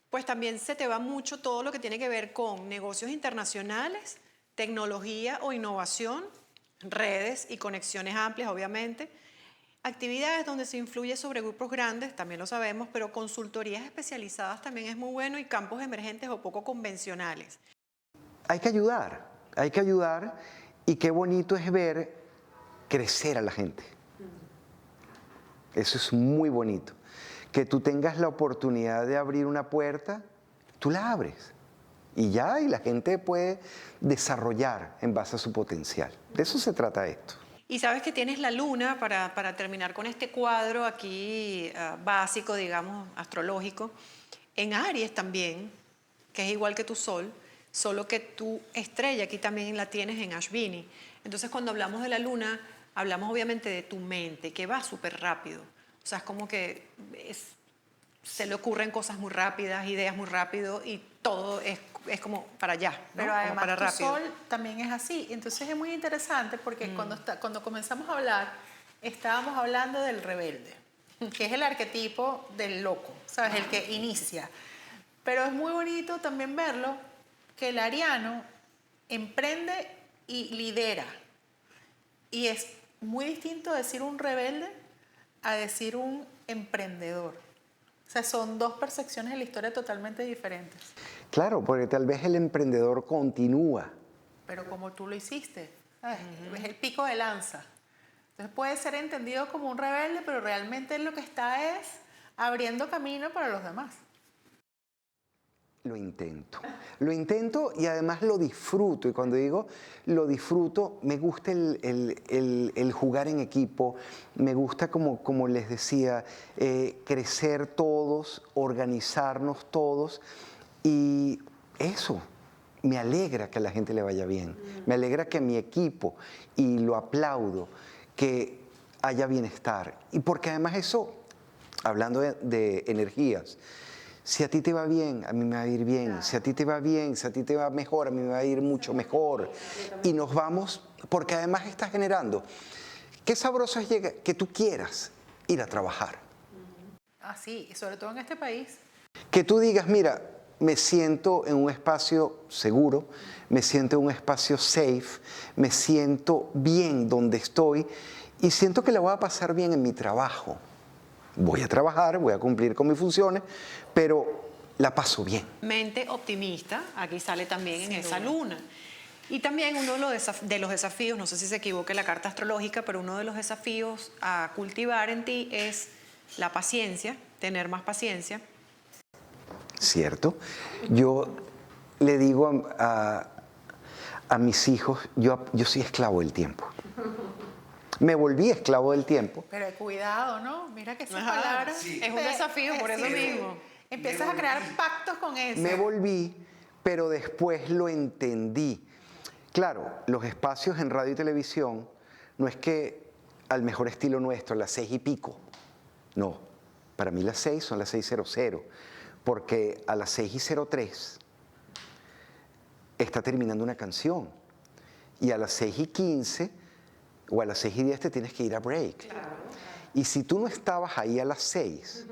pues también se te va mucho todo lo que tiene que ver con negocios internacionales, tecnología o innovación, redes y conexiones amplias, obviamente. Actividades donde se influye sobre grupos grandes, también lo sabemos, pero consultorías especializadas también es muy bueno y campos emergentes o poco convencionales. Hay que ayudar y qué bonito es ver crecer a la gente. Eso es muy bonito. Que tú tengas la oportunidad de abrir una puerta, tú la abres y ya, y la gente puede desarrollar en base a su potencial. De eso se trata esto. Y sabes que tienes la luna, para terminar con este cuadro aquí básico, digamos, astrológico, en Aries también, que es igual que tu sol, solo que tu estrella aquí también la tienes en Ashvini. Entonces cuando hablamos de la luna, hablamos obviamente de tu mente, que va súper rápido. O sea, es como que se le ocurren cosas muy rápidas, ideas muy rápido y todo es como para allá, ¿no? Pero Como además para tu rápido. sol también es así. Entonces es muy interesante porque cuando comenzamos a hablar, estábamos hablando del rebelde. que es el arquetipo del loco, ¿sabes? El que inicia. Pero es muy bonito también verlo, que el ariano emprende y lidera. Y es muy distinto decir un rebelde a decir un emprendedor. O sea, son dos percepciones de la historia totalmente diferentes. Claro, porque tal vez el emprendedor continúa. Pero como tú lo hiciste, ¿sabes? Es el pico de lanza. Entonces puede ser entendido como un rebelde, pero realmente lo que está es abriendo camino para los demás. Lo intento y además lo disfruto. Y cuando digo lo disfruto, me gusta el jugar en equipo, me gusta, como les decía, crecer todos, organizarnos todos. Y eso, me alegra que a la gente le vaya bien, me alegra que mi equipo, y lo aplaudo, que haya bienestar. Y porque además eso, hablando de energías, si a ti te va bien, a mí me va a ir bien. Si a ti te va bien, si a ti te va mejor, a mí me va a ir mucho mejor. Y nos vamos, porque además estás generando. Qué sabroso es que tú quieras ir a trabajar. Así, y sobre todo en este país. Que tú digas, mira, me siento en un espacio seguro, me siento en un espacio safe, me siento bien donde estoy y siento que la voy a pasar bien en mi trabajo. Voy a trabajar, voy a cumplir con mis funciones, pero la paso bien. Mente optimista, aquí sale también en esa luna. Y también uno de los desafíos, no sé si se equivoque la carta astrológica, pero uno de los desafíos a cultivar en ti es la paciencia, tener más paciencia. ¿Cierto? Yo le digo a mis hijos, yo soy esclavo del tiempo. Me volví esclavo del tiempo. Pero cuidado, ¿no? Mira que esa Ajá, palabra sí. Es un desafío, por eso mismo. Empiezas a crear pactos con eso. Me volví, pero después lo entendí. Claro, los espacios en radio y televisión no es que al mejor estilo nuestro, las 6:00. No, para mí las 6 son las 6:00, porque a las 6:03 está terminando una canción y a las 6:15 o a las 6:10 te tienes que ir a break. Claro. Y si tú no estabas ahí a las 6,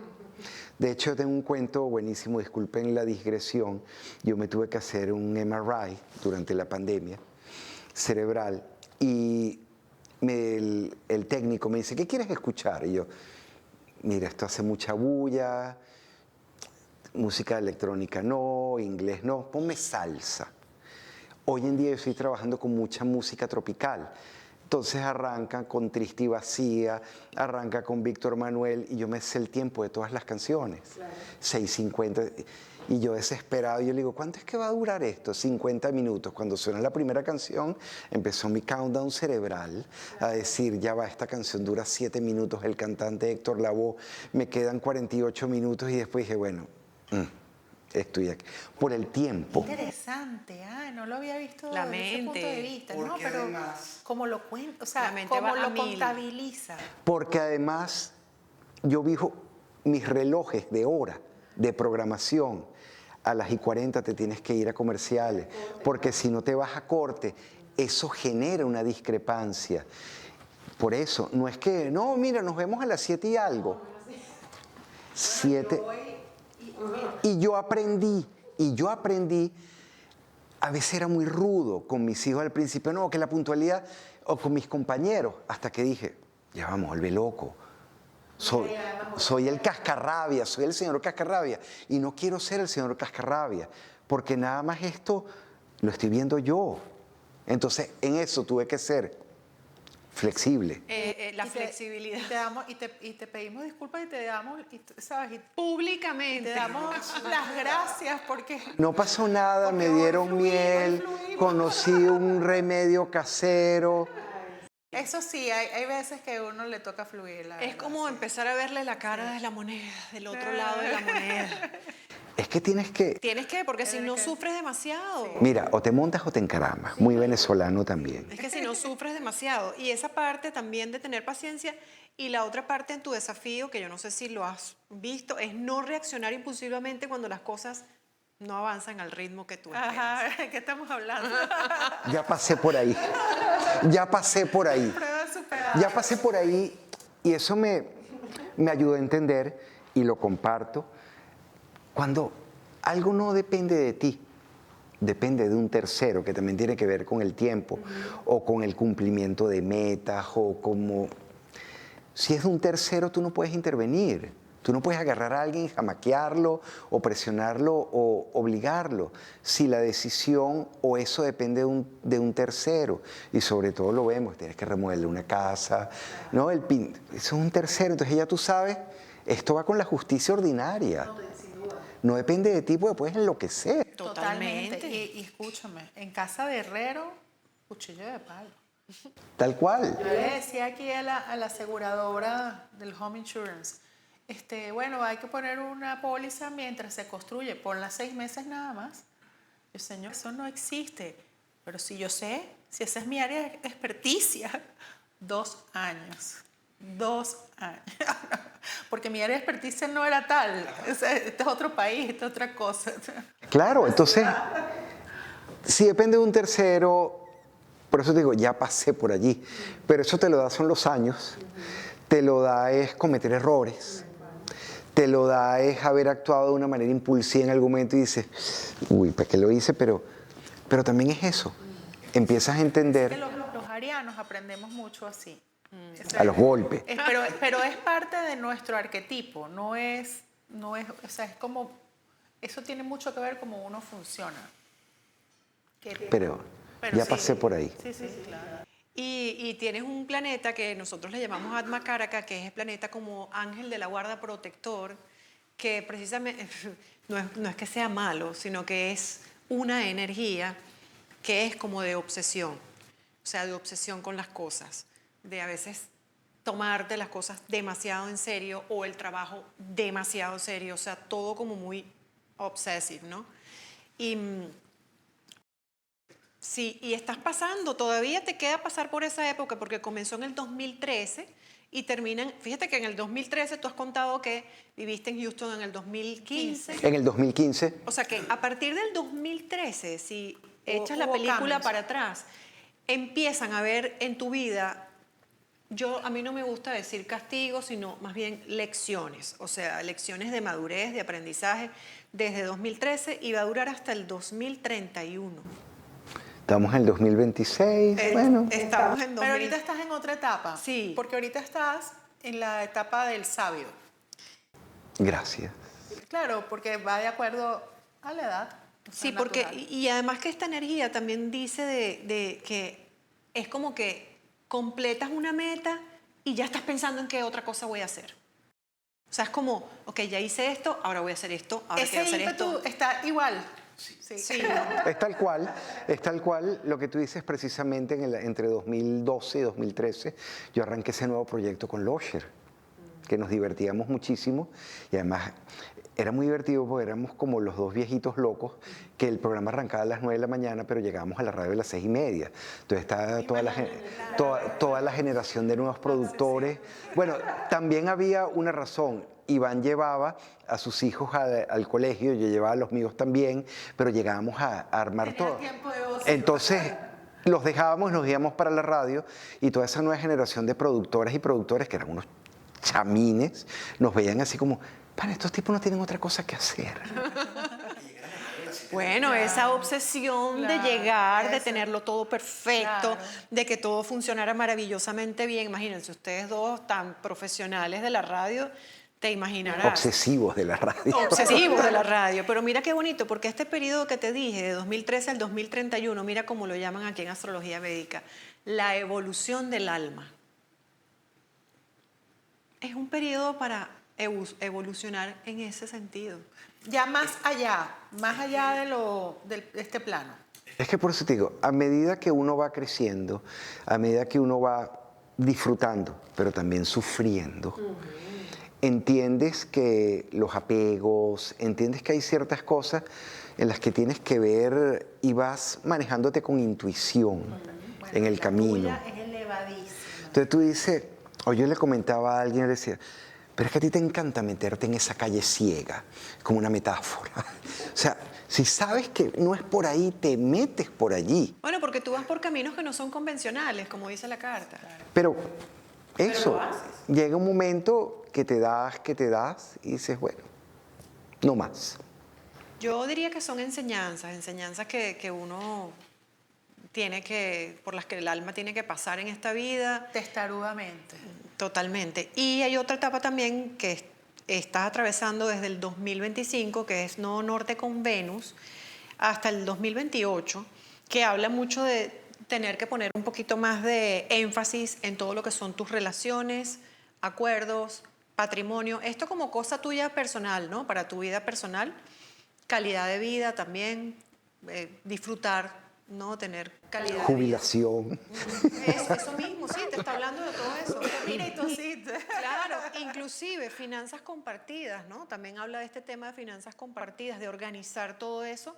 de hecho yo tengo un cuento buenísimo, disculpen la digresión, yo me tuve que hacer un MRI durante la pandemia cerebral y el técnico me dice, ¿qué quieres escuchar? Y yo, mira, esto hace mucha bulla, música electrónica no, inglés no, ponme salsa. Hoy en día yo estoy trabajando con mucha música tropical. Entonces arranca con Triste y Vacía, arranca con Víctor Manuel y yo me sé el tiempo de todas las canciones. Claro. 6:50 y yo desesperado, yo le digo, ¿cuánto es que va a durar esto? 50 minutos. Cuando suena la primera canción, empezó mi countdown cerebral a decir, ya va, esta canción dura 7 minutos, el cantante Héctor Lavoe, me quedan 48 minutos y después dije, bueno, estoy aquí. Por el tiempo. Interesante, no lo había visto la desde ese punto de vista, ¿no? Pero además, como lo cuenta, o sea, la mente como va a lo mil. contabiliza. Porque además yo vivo mis relojes de hora de programación. A las 1:40 te tienes que ir a comerciales, porque si no te vas a corte, eso genera una discrepancia. Por eso, no es que, no, mira, nos vemos a las 7 y algo. 7. Y yo aprendí, a veces era muy rudo con mis hijos al principio, no, que la puntualidad, o con mis compañeros, hasta que dije, ya vamos, vuelve loco. Soy el cascarrabia, soy el señor cascarrabia, y no quiero ser el señor cascarrabia, porque nada más esto lo estoy viendo yo. Entonces, en eso tuve que ser flexible. La flexibilidad. Y te pedimos disculpas y te damos, ¿sabes? Públicamente. Te damos las gracias porque... No pasó nada, porque me dieron hoy miel, fluimos. conocí un remedio casero. Eso sí, hay veces que a uno le toca fluir. Es como empezar a verle la cara de la moneda, del otro lado de la moneda. Es que tienes que... Tienes que, porque si no sufres demasiado. Mira, o te montas o te encaramas. Muy venezolano también. Es que si no sufres demasiado. Y esa parte también de tener paciencia. Y la otra parte en tu desafío, que yo no sé si lo has visto, es no reaccionar impulsivamente cuando las cosas no avanzan al ritmo que tú esperas. Ajá, ¿qué estamos hablando? Ya pasé por ahí. Ya pasé por ahí. Prueba superada. Ya pasé por ahí y eso me ayudó a entender y lo comparto. Cuando algo no depende de ti, depende de un tercero, que también tiene que ver con el tiempo o con el cumplimiento de metas o como... Si es de un tercero, tú no puedes intervenir. Tú no puedes agarrar a alguien y jamaquearlo o presionarlo o obligarlo. Si la decisión o eso depende de un tercero, y sobre todo lo vemos, tienes que remodelar una casa, ¿no? Eso es un tercero, entonces ya tú sabes, esto va con la justicia ordinaria. No depende de ti porque puedes enloquecer. Totalmente. Y escúchame, en casa de herrero, cuchillo de palo. Tal cual. Yo le decía aquí a la aseguradora del home insurance, bueno, hay que poner una póliza mientras se construye, ponla 6 meses nada más. Yo, señor, eso no existe. Pero si yo sé, si esa es mi área de experticia, 2 años. 2 años. Porque mi área de experticia no era tal. Este es otro país, esta es otra cosa. Claro, entonces, si depende de un tercero, por eso te digo, ya pasé por allí. Pero eso te lo da son los años, te lo da es cometer errores, te lo da es haber actuado de una manera impulsiva en algún momento y dices, uy, ¿para qué lo hice? Pero también es eso. Empiezas a entender Es que los arianos aprendemos mucho así. a los golpes. Pero es parte de nuestro arquetipo, no es, o sea, es como, eso tiene mucho que ver cómo uno funciona. Pero ya sí. pasé por ahí. Sí, claro. Y tienes un planeta que nosotros le llamamos Atma Karaka, que es el planeta como ángel de la guarda protector, que precisamente no es que sea malo, sino que es una energía que es como de obsesión, o sea, de obsesión con las cosas, de a veces tomarte las cosas demasiado en serio o el trabajo demasiado serio, o sea, todo como muy obsessive, ¿no? Y sí, y estás pasando, todavía te queda pasar por esa época porque comenzó en el 2013 y terminan, fíjate que en el 2013 tú has contado que viviste en Houston en el 2015. En el 2015, O sea que a partir del 2013, si echas la hubo película cambios. para atrás, empiezan a ver en tu vida, a mí no me gusta decir castigos, sino más bien lecciones, o sea, lecciones de madurez, de aprendizaje, desde 2013 y va a durar hasta el 2031. estamos en el 2026, bueno. Estamos en 2000. Pero ahorita estás en otra etapa. Sí. Porque ahorita estás en la etapa del sabio. Gracias. Claro, porque va de acuerdo a la edad. o sea, Sí, porque, natural. y además que esta energía también dice de que es como que completas una meta y ya estás pensando en qué otra cosa voy a hacer. O sea, es como, ok, ya hice esto, ahora voy a hacer esto, ahora quiero Ese hacer ímpetu esto. está igual. Sí. Sí. Es tal cual lo que tú dices precisamente entre 2012 y 2013. Yo arranqué ese nuevo proyecto con Losher, que nos divertíamos muchísimo y además era muy divertido porque éramos como los dos viejitos locos que el programa arrancaba a las 9 de la mañana, pero llegábamos a la radio a las 6:30. Entonces estaba toda la generación de nuevos productores. Bueno, también había una razón. Iván llevaba a sus hijos al colegio, yo llevaba a los míos también, pero llegábamos a armar todo. tiempo de ocio. Entonces los dejábamos y nos íbamos para la radio y toda esa nueva generación de productoras y productores, que eran unos chamines, nos veían así como, para estos tipos no tienen otra cosa que hacer. Bueno, esa obsesión de Claro, llegar, de eso. tenerlo todo perfecto, Claro. de que todo funcionara maravillosamente bien. Imagínense, ustedes dos tan profesionales de la radio, te imaginarás. Obsesivos de la radio. Obsesivos de la radio. Pero mira qué bonito, porque este periodo que te dije, de 2013 al 2031, mira cómo lo llaman aquí en astrología védica, la evolución del alma. Es un periodo para evolucionar en ese sentido. Ya más allá de este plano. Es que por eso te digo, a medida que uno va creciendo, a medida que uno va disfrutando, pero también sufriendo, entiendes que los apegos, entiendes que hay ciertas cosas en las que tienes que ver y vas manejándote con intuición en el camino. La tuya es elevadísima. Entonces tú dices, o yo le comentaba a alguien, le decía, pero es que a ti te encanta meterte en esa calle ciega, como una metáfora. O sea, si sabes que no es por ahí, te metes por allí. Bueno, porque tú vas por caminos que no son convencionales, como dice la carta. Pero eso, llega un momento que te das y dices, bueno, no más. Yo diría que son enseñanzas que uno tiene que, por las que el alma tiene que pasar en esta vida. Testarudamente. Totalmente. Y hay otra etapa también que estás atravesando desde el 2025, que es Nodo Norte con Venus, hasta el 2028, que habla mucho de tener que poner un poquito más de énfasis en todo lo que son tus relaciones, acuerdos, patrimonio. Esto como cosa tuya personal, ¿no? Para tu vida personal, calidad de vida también, disfrutar, ¿no? Tener calidad de vida. Jubilación. Eso mismo, sí, te está hablando de todo eso. Mira, y tú sí. Claro, inclusive finanzas compartidas, ¿no? También habla de este tema de finanzas compartidas, de organizar todo eso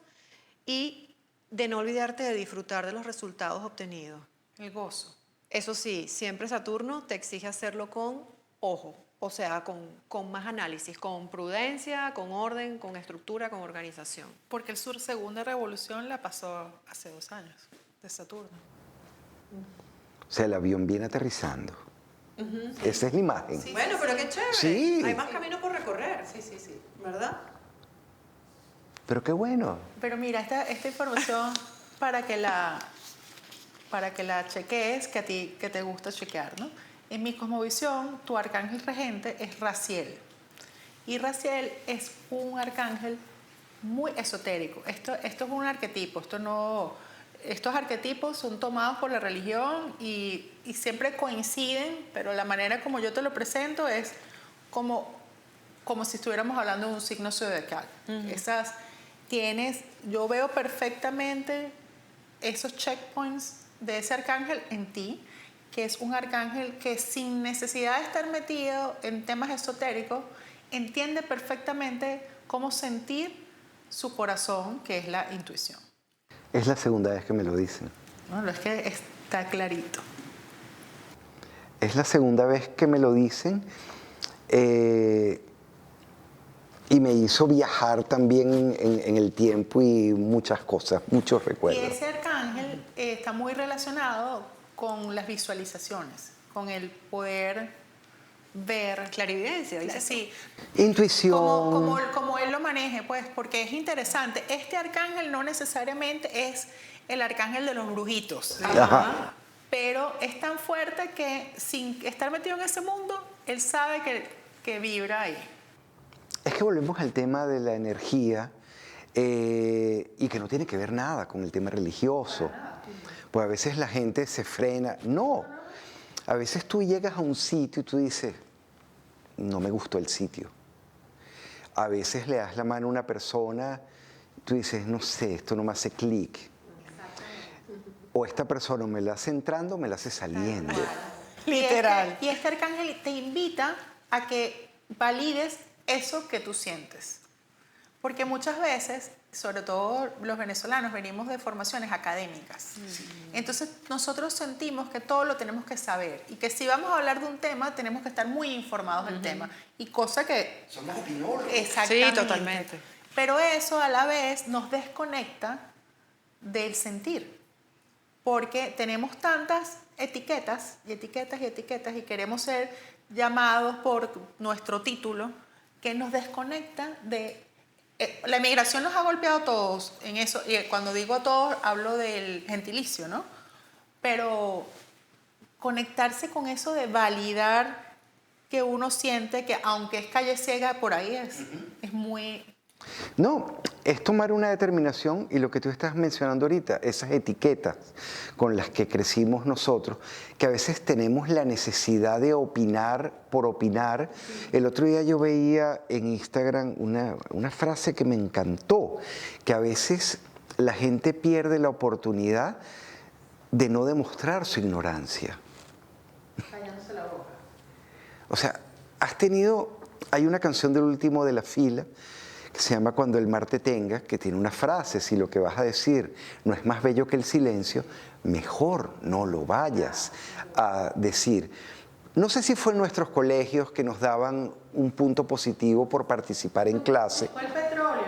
y de no olvidarte de disfrutar de los resultados obtenidos. El gozo. Eso sí, siempre Saturno te exige hacerlo con ojo, o sea, con más análisis, con prudencia, con orden, con estructura, con organización. Porque el sur segunda revolución la pasó hace 2 años, de Saturno. O sea, el avión viene aterrizando. Esa es la imagen. Sí. Bueno, pero qué chévere. Sí. Hay más camino por recorrer. Sí, sí, sí. ¿Verdad? Pero qué bueno. Pero mira, esta información para que la chequees, que a ti que te gusta chequear, ¿no? En mi cosmovisión, tu arcángel regente es Raziel. Y Raziel es un arcángel muy esotérico. Esto es un arquetipo. Estos arquetipos son tomados por la religión y siempre coinciden, pero la manera como yo te lo presento es como si estuviéramos hablando de un signo zodiacal. Yo veo perfectamente esos checkpoints de ese arcángel en ti, que es un arcángel que sin necesidad de estar metido en temas esotéricos, entiende perfectamente cómo sentir su corazón, que es la intuición. Es la segunda vez que me lo dicen. No, es que está clarito. Es la segunda vez que me lo dicen y me hizo viajar también en el tiempo y muchas cosas, muchos recuerdos. Y ese arcángel está muy relacionado con las visualizaciones, con el poder ver. Clarividencia, dice. Sí, Intuición. como él lo maneje, pues, porque es interesante. Este arcángel no necesariamente es el arcángel de los brujitos. Ajá. Pero es tan fuerte que sin estar metido en ese mundo, él sabe que vibra ahí. Es que volvemos al tema de la energía y que no tiene que ver nada con el tema religioso. Pues a veces la gente se frena. No, a veces tú llegas a un sitio y tú dices, no me gustó el sitio. A veces le das la mano a una persona y tú dices, no sé, esto no me hace clic. O esta persona me la hace entrando, me la hace saliendo. Literal. Y este arcángel te invita a que valides eso que tú sientes. Porque muchas veces, sobre todo los venezolanos, venimos de formaciones académicas. Entonces nosotros sentimos que todo lo tenemos que saber y que si vamos a hablar de un tema, tenemos que estar muy informados del tema. Y cosa que... Somos opinólogos. Exactamente. Sí, totalmente. Pero eso a la vez nos desconecta del sentir. Porque tenemos tantas etiquetas y etiquetas y etiquetas y queremos ser llamados por nuestro título que nos desconecta de... la emigración nos ha golpeado a todos en eso, y cuando digo a todos hablo del gentilicio, ¿no? Pero conectarse con eso de validar que uno siente que aunque es calle ciega, por ahí es muy... No, es tomar una determinación y lo que tú estás mencionando ahorita, esas etiquetas con las que crecimos nosotros, que a veces tenemos la necesidad de opinar por opinar. El otro día yo veía en Instagram una frase que me encantó, que a veces la gente pierde la oportunidad de no demostrar su ignorancia. Callándose la boca. O sea, hay una canción del último de la fila que se llama Cuando el mar te tenga, que tiene una frase, si lo que vas a decir no es más bello que el silencio, mejor no lo vayas a decir. No sé si fue en nuestros colegios que nos daban un punto positivo por participar en clase. Fue el petróleo.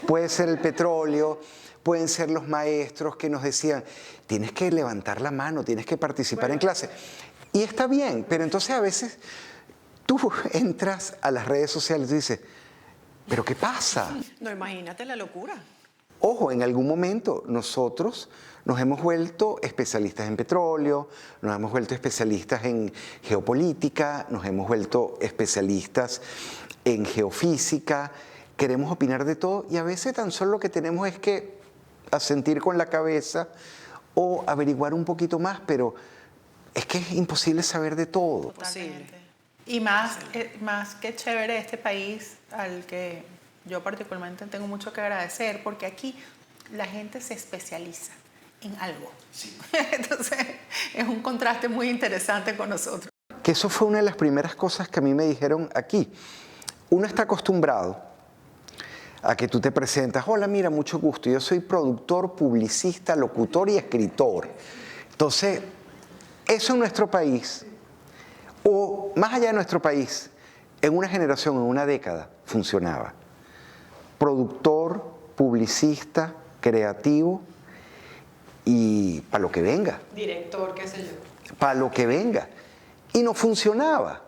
Puede ser el petróleo, pueden ser los maestros que nos decían, tienes que levantar la mano, tienes que participar en clase. Y está bien, pero entonces a veces tú entras a las redes sociales y dices, ¿pero qué pasa? No, imagínate la locura. Ojo, en algún momento nosotros nos hemos vuelto especialistas en petróleo, nos hemos vuelto especialistas en geopolítica, nos hemos vuelto especialistas en geofísica, queremos opinar de todo y a veces tan solo lo que tenemos es que asentir con la cabeza o averiguar un poquito más, pero es que es imposible saber de todo. Totalmente. Y más que chévere este país al que yo particularmente tengo mucho que agradecer, porque aquí la gente se especializa en algo. Sí. Entonces es un contraste muy interesante con nosotros. Que eso fue una de las primeras cosas que a mí me dijeron aquí. Uno está acostumbrado a que tú te presentas, hola, mira, mucho gusto, yo soy productor, publicista, locutor y escritor. Entonces, eso en nuestro país, o más allá de nuestro país, en una generación, en una década, funcionaba. Productor, publicista, creativo y para lo que venga. Director, qué sé yo. Para lo que venga. Y no funcionaba.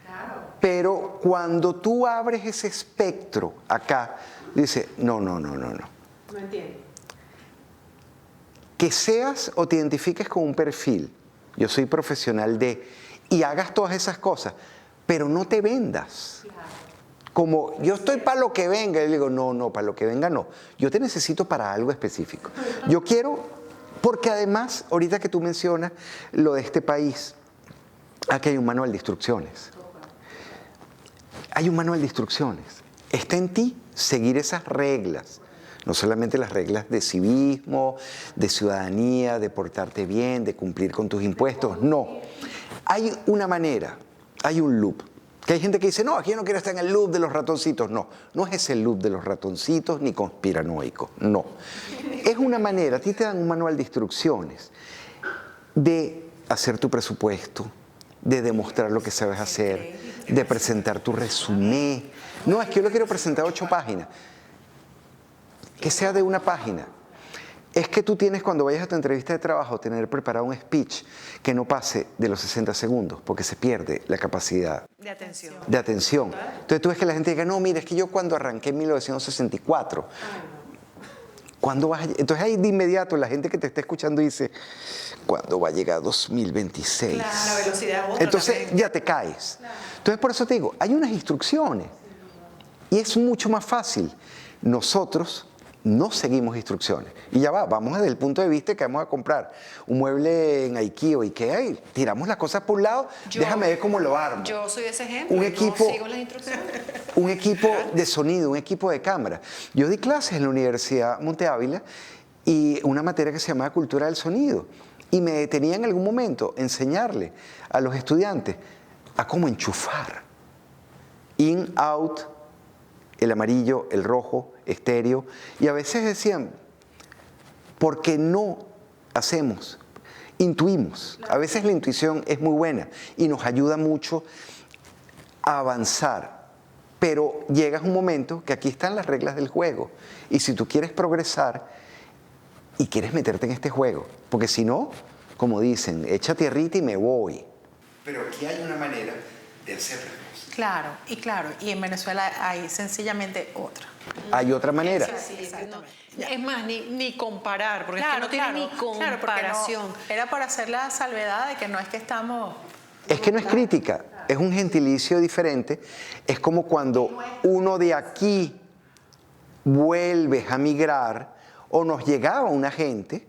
Claro. Pero cuando tú abres ese espectro acá, dice, no. No entiendo. Que seas o te identifiques con un perfil, yo soy profesional de, y hagas todas esas cosas, pero no te vendas. Claro. Como yo estoy para lo que venga, y le digo, no, para lo que venga no. Yo te necesito para algo específico. Yo quiero, porque además, ahorita que tú mencionas lo de este país, aquí hay un manual de instrucciones. Hay un manual de instrucciones. Está en ti seguir esas reglas. No solamente las reglas de civismo, de ciudadanía, de portarte bien, de cumplir con tus impuestos. No. Hay una manera, hay un loop. Que hay gente que dice, no, aquí yo no quiero estar en el loop de los ratoncitos. No, no es ese loop de los ratoncitos ni conspiranoico. No. Es una manera, a ti te dan un manual de instrucciones de hacer tu presupuesto, de demostrar lo que sabes hacer, de presentar tu resumen. No, es que yo lo quiero presentar 8 páginas. Que sea de una página. Es que tú tienes, cuando vayas a tu entrevista de trabajo, tener preparado un speech que no pase de los 60 segundos, porque se pierde la capacidad De atención. de atención. Entonces tú ves que la gente diga, no, mira, es que yo cuando arranqué en 1964, ¿cuándo vas a Entonces ahí de inmediato la gente que te está escuchando dice, ¿cuándo va a llegar 2026? Claro, la velocidad es otra Entonces también. ya te caes. Entonces por eso te digo, hay unas instrucciones y es mucho más fácil. Nosotros no seguimos instrucciones. Y ya va, vamos desde el punto de vista que vamos a comprar un mueble en IKEA o IKEA y tiramos las cosas por un lado, déjame ver cómo lo armo. Yo soy ese ejemplo. Un equipo- No sigo las instrucciones. Un equipo de sonido, un equipo de cámara. Yo di clases en la Universidad Monte Ávila y una materia que se llamaba Cultura del Sonido. Y me detenía en algún momento enseñarle a los estudiantes a cómo enchufar. In, out, el amarillo, el rojo, estéreo. Y a veces decían, ¿por qué no hacemos? Intuimos. A veces la intuición es muy buena y nos ayuda mucho a avanzar. Pero llegas un momento que aquí están las reglas del juego. Y si tú quieres progresar y quieres meterte en este juego, porque si no, como dicen, echa tierrita y me voy. Pero aquí hay una manera de hacer las cosas. Claro, y en Venezuela hay sencillamente otra. Hay otra manera. Sí, es más, ni comparar, porque es que Claro, no tiene claro, ni claro, porque comparación. no, era para hacer la salvedad de que no es que estamos... Es que no es crítica, es un gentilicio diferente. Es como cuando uno de aquí vuelve a migrar o nos llegaba una gente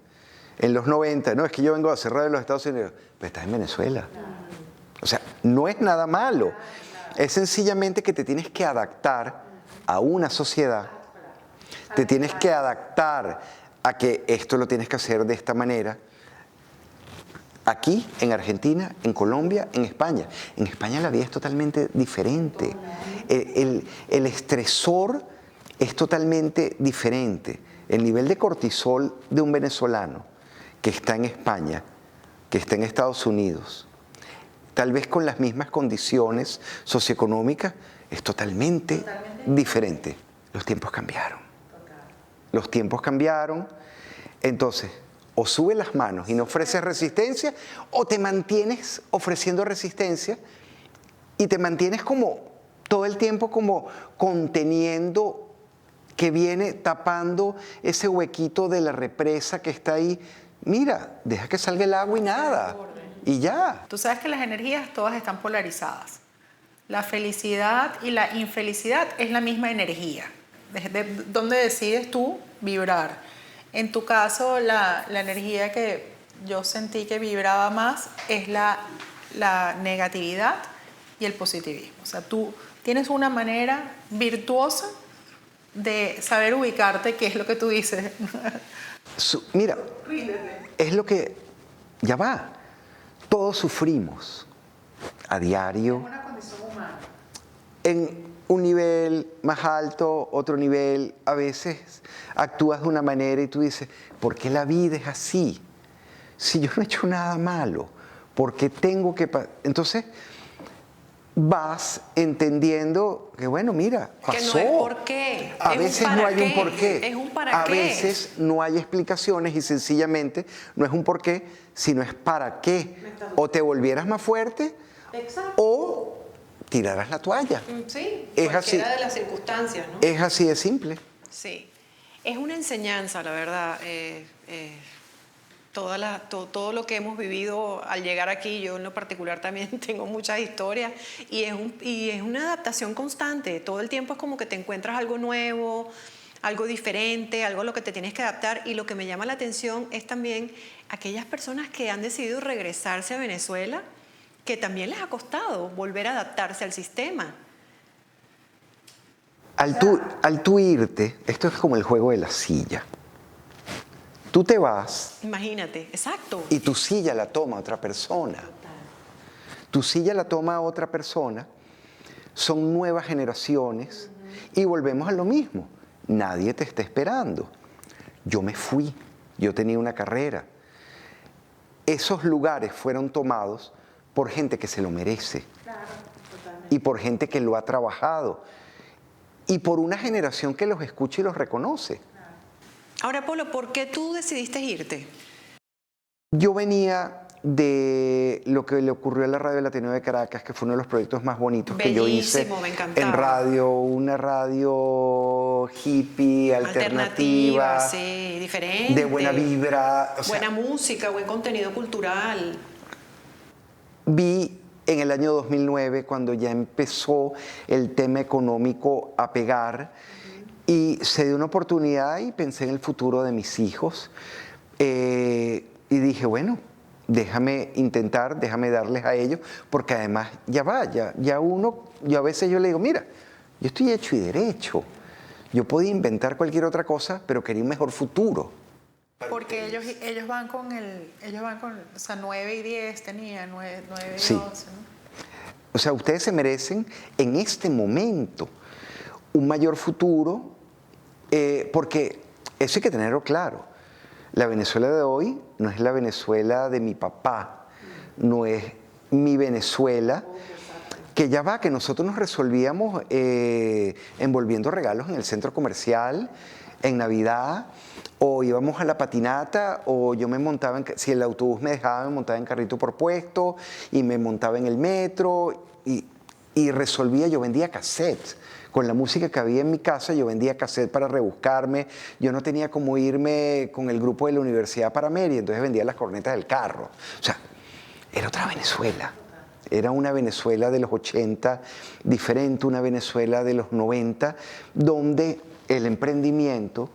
en los 90, no, es que yo vengo a hacer radio de los Estados Unidos, pero estás en Venezuela. O sea, no es nada malo. Es sencillamente que te tienes que adaptar a una sociedad, te tienes que adaptar a que esto lo tienes que hacer de esta manera. Aquí, en Argentina, en Colombia, en España. En España la vida es totalmente diferente. El estresor es totalmente diferente. El nivel de cortisol de un venezolano que está en España, que está en Estados Unidos, tal vez con las mismas condiciones socioeconómicas, es totalmente diferente. Los tiempos cambiaron. Los tiempos cambiaron. Entonces, o subes las manos y no ofreces resistencia, o te mantienes ofreciendo resistencia y te mantienes como todo el tiempo como conteniendo, que viene tapando ese huequito de la represa que está ahí. Mira, deja que salga el agua y nada. Y ya. Tú sabes que las energías todas están polarizadas. La felicidad y la infelicidad es la misma energía. Desde donde decides tú vibrar. En tu caso, la energía que yo sentí que vibraba más es la negatividad y el positivismo. O sea, tú tienes una manera virtuosa de saber ubicarte, que es lo que tú dices. Mira, es lo que, ya va, todos sufrimos a diario. Es una condición humana. En un nivel más alto, otro nivel, a veces actúas de una manera y tú dices, ¿por qué la vida es así? Si yo no he hecho nada malo, ¿por qué tengo que...? Entonces vas entendiendo que, bueno, mira, pasó. Que no hay por qué. A Es un veces para no hay un qué. por qué. Es un para A qué. veces no hay explicaciones y sencillamente no es un por qué, sino es para qué. O te volvieras más fuerte o tirarás la toalla. Sí, Es cualquiera así. de las circunstancias, ¿no? Es así de simple. Sí, es una enseñanza, la verdad. Todo lo que hemos vivido al llegar aquí, yo en lo particular también tengo muchas historias y es una adaptación constante. Todo el tiempo es como que te encuentras algo nuevo, algo diferente, algo a lo que te tienes que adaptar. Y lo que me llama la atención es también aquellas personas que han decidido regresarse a Venezuela, que también les ha costado volver a adaptarse al sistema. Al tú irte, esto es como el juego de la silla. Tú te vas Imagínate, exacto. y tu silla la toma otra persona. Tu silla la toma otra persona, son nuevas generaciones y volvemos a lo mismo. Nadie te está esperando. Yo me fui, yo tenía una carrera. Esos lugares fueron tomados por gente que se lo merece. Y por gente que lo ha trabajado. Y por una generación que los escucha y los reconoce. Ahora, Polo, ¿por qué tú decidiste irte? Yo venía de lo que le ocurrió a la Radio Latino de Caracas, que fue uno de los proyectos más bonitos que yo hice Bellísimo, me encantaba. en radio, una radio hippie, alternativa, sí, diferente. de buena vibra. O sea, Buena música, buen contenido cultural. vi en el año 2009, cuando ya empezó el tema económico a pegar, y se dio una oportunidad y pensé en el futuro de mis hijos. Y dije, bueno, déjame intentar, déjame darles a ellos, porque además ya va, ya uno, yo a veces yo le digo, mira, yo estoy hecho y derecho. Yo podía inventar cualquier otra cosa, pero quería un mejor futuro. Porque ellos van con o sea, 9 y 10 tenían, 9 y Sí. 12, ¿no? O sea, ustedes se merecen en este momento un mayor futuro, porque eso hay que tenerlo claro. La Venezuela de hoy no es la Venezuela de mi papá, no es mi Venezuela, que ya va, que nosotros nos resolvíamos envolviendo regalos en el centro comercial, en Navidad, o íbamos a la patinata, o yo me montaba, si el autobús me dejaba, me montaba en carrito por puesto, y me montaba en el metro, y resolvía, yo vendía cassettes. Con la música que había en mi casa, yo vendía cassette para rebuscarme. Yo no tenía como irme con el grupo de la universidad para Mérida, entonces vendía las cornetas del carro. O sea, era otra Venezuela. Era una Venezuela de los 80, diferente, una Venezuela de los 90, donde el emprendimiento,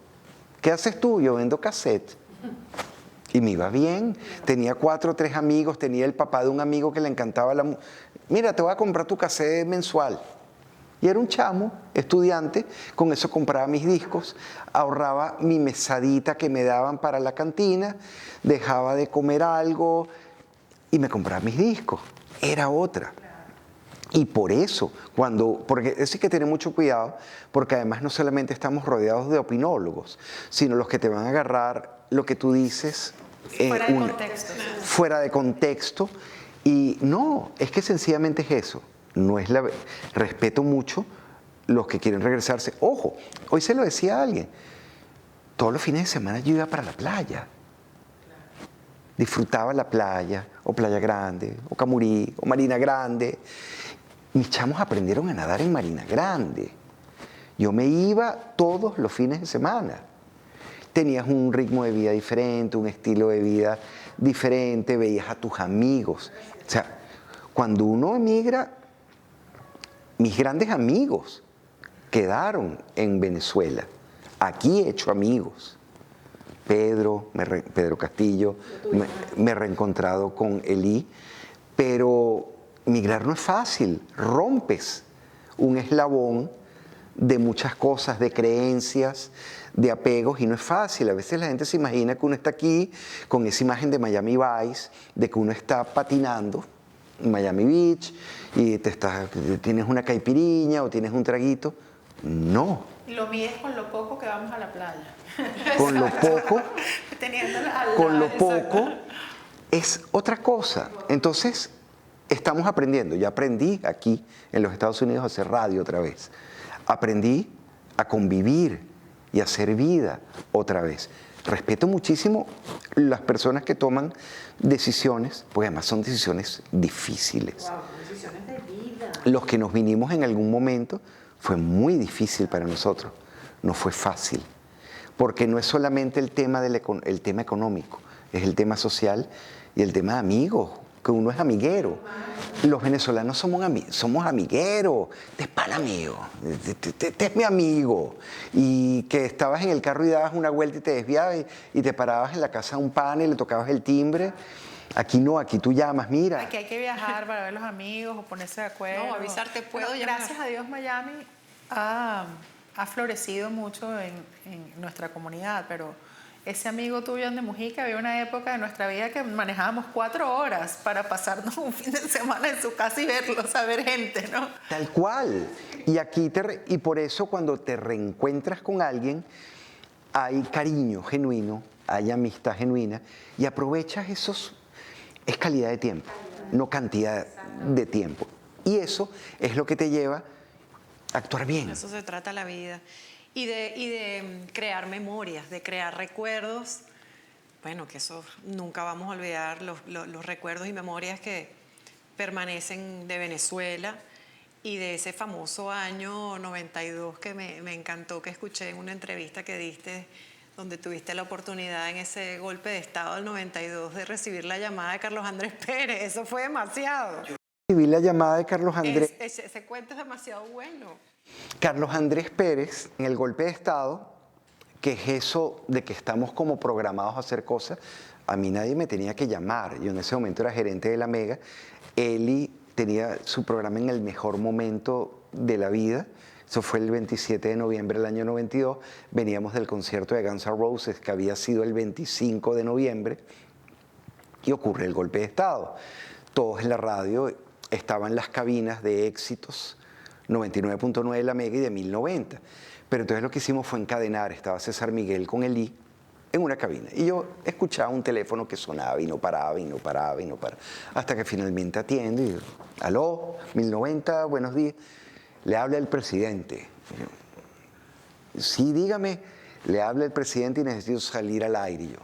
¿qué haces tú? Yo vendo cassette. Y me iba bien. Tenía 4 o 3 amigos, tenía el papá de un amigo que le encantaba la música. Mira, te voy a comprar tu cassette mensual. Y era un chamo, estudiante, con eso compraba mis discos, ahorraba mi mesadita que me daban para la cantina, dejaba de comer algo y me compraba mis discos. Era otra. Y por eso, porque eso hay que tener mucho cuidado, porque además no solamente estamos rodeados de opinólogos, sino los que te van a agarrar lo que tú dices Fuera de contexto. fuera de contexto. Y no, es que sencillamente es eso. No es respeto mucho los que quieren regresarse. Ojo, hoy se lo decía a alguien. Todos los fines de semana yo iba para la playa. Disfrutaba la playa, o Playa Grande, o Camurí, o Marina Grande. mis chamos aprendieron a nadar en Marina Grande. Yo me iba todos los fines de semana. Tenías un ritmo de vida diferente, un estilo de vida diferente, veías a tus amigos. O sea, cuando uno emigra, mis grandes amigos quedaron en Venezuela. Aquí he hecho amigos. Pedro Castillo, me he reencontrado con Eli, pero migrar no es fácil, rompes un eslabón de muchas cosas, de creencias, de apegos, y no es fácil. A veces la gente se imagina que uno está aquí con esa imagen de Miami Vice, de que uno está patinando en Miami Beach y tienes una caipiriña o tienes un traguito. No. Lo mides con lo poco que vamos a la playa. Con lo poco, Teniéndola al con lado, lo poco es otra cosa. Entonces, estamos aprendiendo. Yo aprendí aquí en los Estados Unidos a hacer radio otra vez. Aprendí a convivir y a hacer vida otra vez. Respeto muchísimo las personas que toman decisiones, porque además son decisiones difíciles. Wow, decisiones de vida. Los que nos vinimos en algún momento fue muy difícil para nosotros, no fue fácil, porque no es solamente el tema, el tema económico, es el tema social y el tema de amigos, que uno es amiguero. Los venezolanos somos amigueros, te es pan amigo, te es mi amigo. Y que estabas en el carro y dabas una vuelta y te desviabas y te parabas en la casa de un pana y le tocabas el timbre. Aquí no, aquí tú llamas, mira. Aquí hay que viajar para ver los amigos o ponerse de acuerdo. No, avisarte, puedo Bueno, llamar. gracias a Dios Miami ha florecido mucho en nuestra comunidad, pero ese amigo tuyo de Mujica, había una época de nuestra vida que manejábamos 4 horas para pasarnos un fin de semana en su casa y verlos, a ver gente, ¿no? Tal cual. Y aquí y por eso cuando te reencuentras con alguien, hay cariño genuino, hay amistad genuina y aprovechas esos. Es calidad de tiempo, no cantidad de tiempo. Y eso es lo que te lleva a actuar bien. Eso se trata la vida. Y de crear memorias, de crear recuerdos. Bueno, que eso nunca vamos a olvidar, los recuerdos y memorias que permanecen de Venezuela y de ese famoso año 92 que me encantó, que escuché en una entrevista que diste, donde tuviste la oportunidad en ese golpe de Estado del 92 de recibir la llamada de Carlos Andrés Pérez. Eso fue demasiado. Recibí la llamada de Carlos Andrés. Ese cuento es demasiado bueno. Carlos Andrés Pérez, en el golpe de Estado, que es eso de que estamos como programados a hacer cosas, a mí nadie me tenía que llamar. Yo en ese momento era gerente de la Mega. Eli tenía su programa en el mejor momento de la vida. Eso fue el 27 de noviembre del año 92. Veníamos del concierto de Guns N' Roses, que había sido el 25 de noviembre, y ocurre el golpe de Estado. Todos en la radio estaban las cabinas de éxitos, 99.9 de la Mega y de 1090. Pero entonces lo que hicimos fue encadenar. Estaba César Miguel con Eli en una cabina. Y yo escuchaba un teléfono que sonaba y no paraba, y no paraba, y no paraba. Hasta que finalmente atiendo y digo, aló, 1090, buenos días. Le habla el presidente. Sí, dígame, le habla el presidente y necesito salir al aire. Y yo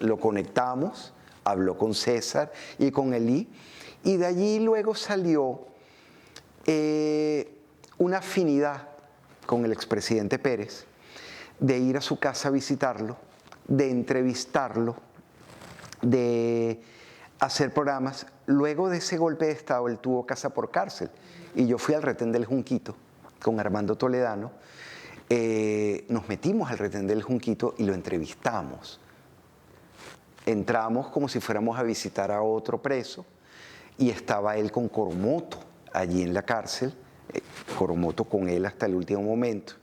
lo conectamos, habló con César y con Eli, y de allí luego salió una afinidad con el expresidente Pérez, de ir a su casa a visitarlo, de entrevistarlo, de hacer programas. Luego de ese golpe de Estado, él tuvo casa por cárcel. Y yo fui al retén del Junquito con Armando Toledano. Nos metimos al retén del Junquito y lo entrevistamos. Entramos como si fuéramos a visitar a otro preso y estaba él con Coromoto allí en la cárcel, Coromoto con él hasta el último momento.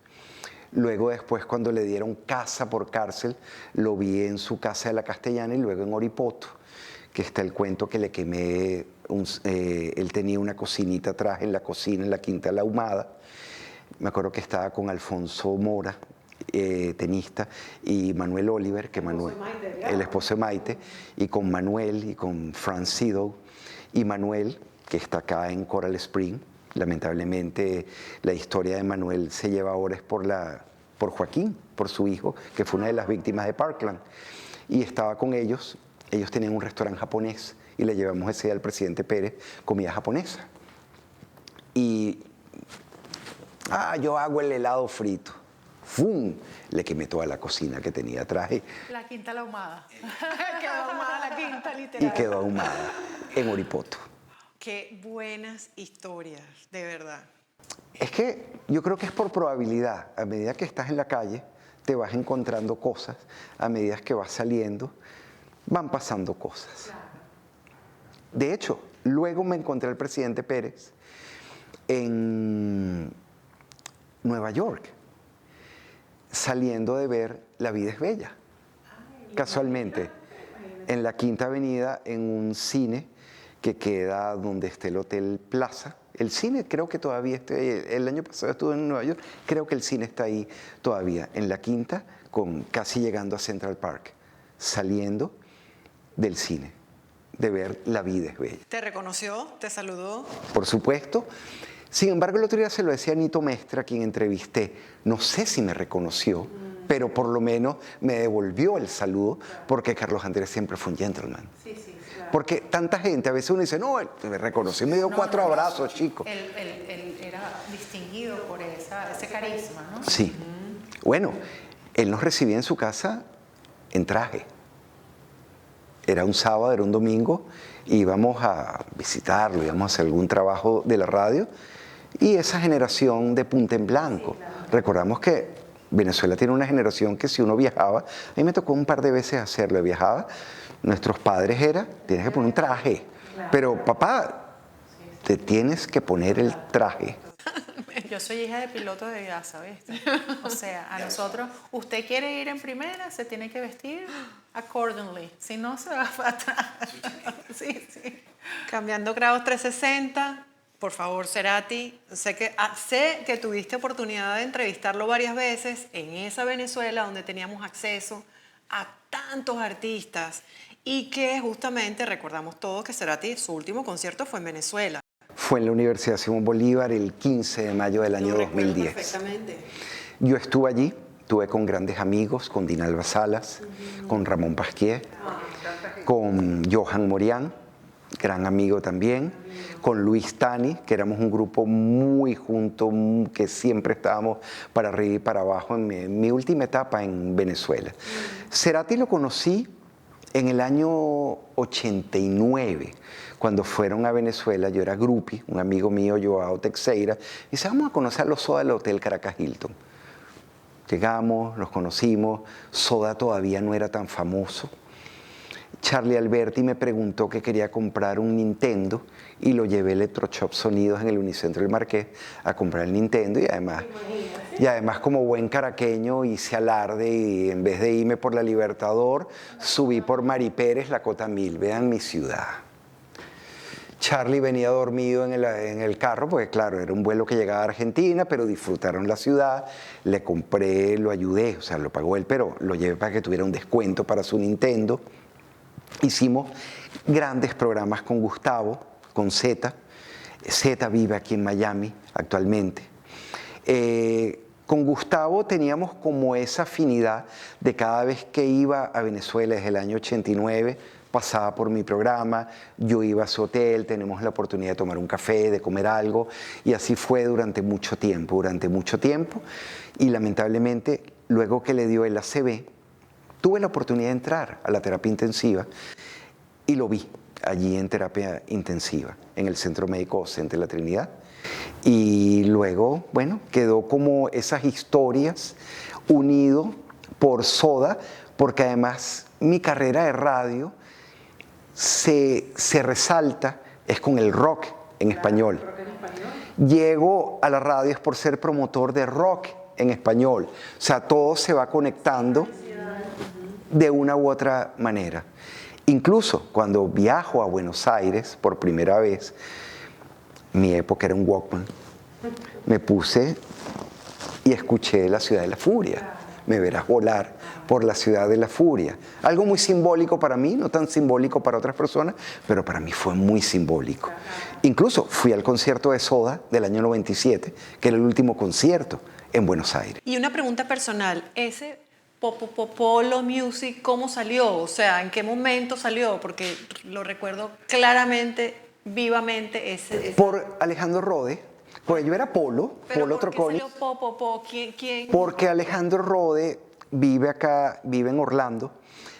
Luego después, cuando le dieron casa por cárcel, lo vi en su casa de la Castellana y luego en Oripoto, que está el cuento que le quemé, él tenía una cocinita atrás en la cocina, en la Quinta de la Ahumada. Me acuerdo que estaba con Alfonso Mora, tenista, y Manuel Oliver, que el esposo de Maite, y con Manuel y con Franz Sido, y Manuel, que está acá en Coral Spring. Lamentablemente la historia de Manuel se lleva ahora es por Joaquín, por su hijo, que fue una de las víctimas de Parkland. Y estaba con ellos tenían un restaurante japonés y le llevamos ese día al presidente Pérez comida japonesa. y yo hago el helado frito. ¡Fum! Le quemé toda la cocina que tenía atrás La quinta la ahumada. Quedó ahumada la quinta, y literal. quedó ahumada en Oripoto. Qué buenas historias, de verdad. Es que yo creo que es por probabilidad. A medida que estás en la calle, te vas encontrando cosas. A medida que vas saliendo, van pasando cosas. De hecho, luego me encontré al presidente Pérez en Nueva York, saliendo de ver La vida es bella, casualmente, en la Quinta Avenida, en un cine que queda donde está el Hotel Plaza. El cine creo que todavía está, el año pasado estuve en Nueva York, creo que el cine está ahí todavía, en la Quinta, casi llegando a Central Park, saliendo del cine, de ver La vida es bella. ¿Te reconoció? ¿Te saludó? Por supuesto. Sin embargo, el otro día se lo decía a Nito Mestre, a quien entrevisté. No sé si me reconoció, pero por lo menos me devolvió el saludo, porque Carlos Andrés siempre fue un gentleman. Sí, sí, claro. Porque tanta gente, a veces uno dice, no, él me reconoció, me dio 4 abrazos, chico. Él era distinguido por ese carisma, ¿no? Sí. Bueno, él nos recibía en su casa en traje. Era un sábado, era un domingo, íbamos a visitarlo, íbamos a hacer algún trabajo de la radio, y esa generación de punta en blanco. Sí, claro. Recordamos que Venezuela tiene una generación que si uno viajaba, a mí me tocó un par de veces hacerlo, viajaba, nuestros padres tienes que poner un traje, pero papá, te tienes que poner el traje. Yo soy hija de piloto de gas, ¿viste? O sea, a nosotros, usted quiere ir en primera, se tiene que vestir accordingly, si no se va para atrás. Sí, sí. Cambiando grados 360, por favor, Cerati, sé que tuviste oportunidad de entrevistarlo varias veces en esa Venezuela donde teníamos acceso a tantos artistas y que justamente recordamos todos que Cerati, su último concierto fue en Venezuela. Fue en la Universidad Simón Bolívar el 15 de mayo del año 2010. Perfectamente. Yo estuve allí, estuve con grandes amigos, con Dinalba Salas, con Ramón Pasquier, con Johan Morián, gran amigo también, con Luis Tani, que éramos un grupo muy junto, que siempre estábamos para arriba y para abajo en mi última etapa en Venezuela. Cerati lo conocí en el año 89, cuando fueron a Venezuela. Yo era groupie, un amigo mío, Joao Teixeira, y dice, vamos a conocer a los Soda del Hotel Caracas Hilton. Llegamos, los conocimos, Soda todavía no era tan famoso. Charlie Alberti me preguntó que quería comprar un Nintendo y lo llevé a Electroshop Sonidos en el Unicentro del Marqués a comprar el Nintendo, y además como buen caraqueño hice alarde y en vez de irme por la Libertador subí por Mari Pérez, la Cota 1000, vean mi ciudad. Charlie venía dormido en el carro, porque claro, era un vuelo que llegaba a Argentina, pero disfrutaron la ciudad, le compré, lo ayudé, o sea, lo pagó él, pero lo llevé para que tuviera un descuento para su Nintendo. Hicimos grandes programas con Gustavo, con Zeta. Zeta vive aquí en Miami actualmente. Con Gustavo teníamos como esa afinidad de cada vez que iba a Venezuela desde el año 89, pasaba por mi programa, yo iba a su hotel, tenemos la oportunidad de tomar un café, de comer algo, y así fue durante mucho tiempo, y lamentablemente luego que le dio el ACV, tuve la oportunidad de entrar a la terapia intensiva y lo vi allí en terapia intensiva, en el Centro Médico Docente de la Trinidad. Y luego, bueno, quedó como esas historias unido por Soda, porque además mi carrera de radio se resalta es con el rock en español. Llego a la radio es por ser promotor de rock en español. O sea, todo se va conectando de una u otra manera. Incluso cuando viajo a Buenos Aires por primera vez, mi época era un Walkman, me puse y escuché La Ciudad de la Furia. Me verás volar por la Ciudad de la Furia. Algo muy simbólico para mí, no tan simbólico para otras personas, pero para mí fue muy simbólico. Incluso fui al concierto de Soda del año 97, que era el último concierto en Buenos Aires. Y una pregunta personal, ese Polo Music, ¿cómo salió? O sea, ¿en qué momento salió? Porque lo recuerdo claramente, vivamente. Por Alejandro Rode, Pues yo era Polo, ¿Pero Polo por qué Troconi. salió Po? ¿Quién? Porque Alejandro Rode vive acá, vive en Orlando.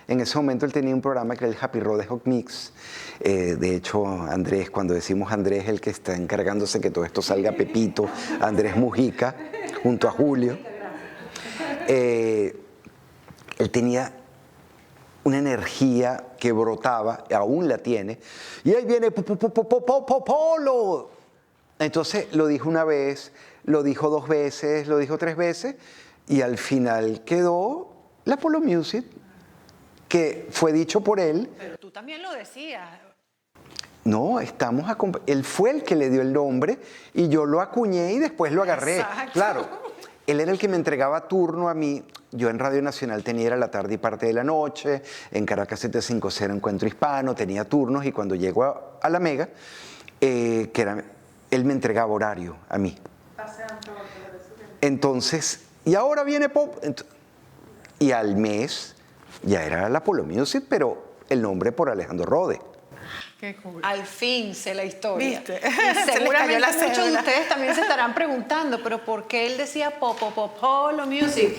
En ese momento él tenía un programa que era el Happy Rode Hot Mix. De hecho, Andrés, cuando decimos Andrés, el que está encargándose que todo esto salga Pepito, Andrés Mujica, junto a Julio. Él tenía una energía que brotaba, aún la tiene, y ahí viene Polo. Entonces lo dijo una vez, lo dijo 2 veces, lo dijo 3 veces, y al final quedó la Polo Music, que fue dicho por él. Pero tú también lo decías. No, él fue el que le dio el nombre y yo lo acuñé y después lo agarré. Exacto. Claro, él era el que me entregaba turno a mí. Yo en Radio Nacional tenía era la tarde y parte de la noche, en Caracas 750 Encuentro Hispano, tenía turnos y cuando llego a la Mega, él me entregaba horario a mí. Entonces, y ahora viene Pop. Y al mes ya era la Polo Music, pero el nombre por Alejandro Rode. Qué cool. Al fin sé la historia. ¿Viste? Y Se les cayó seguramente la muchos de cédula. ustedes también se estarán preguntando, pero ¿por qué él decía Polo Music?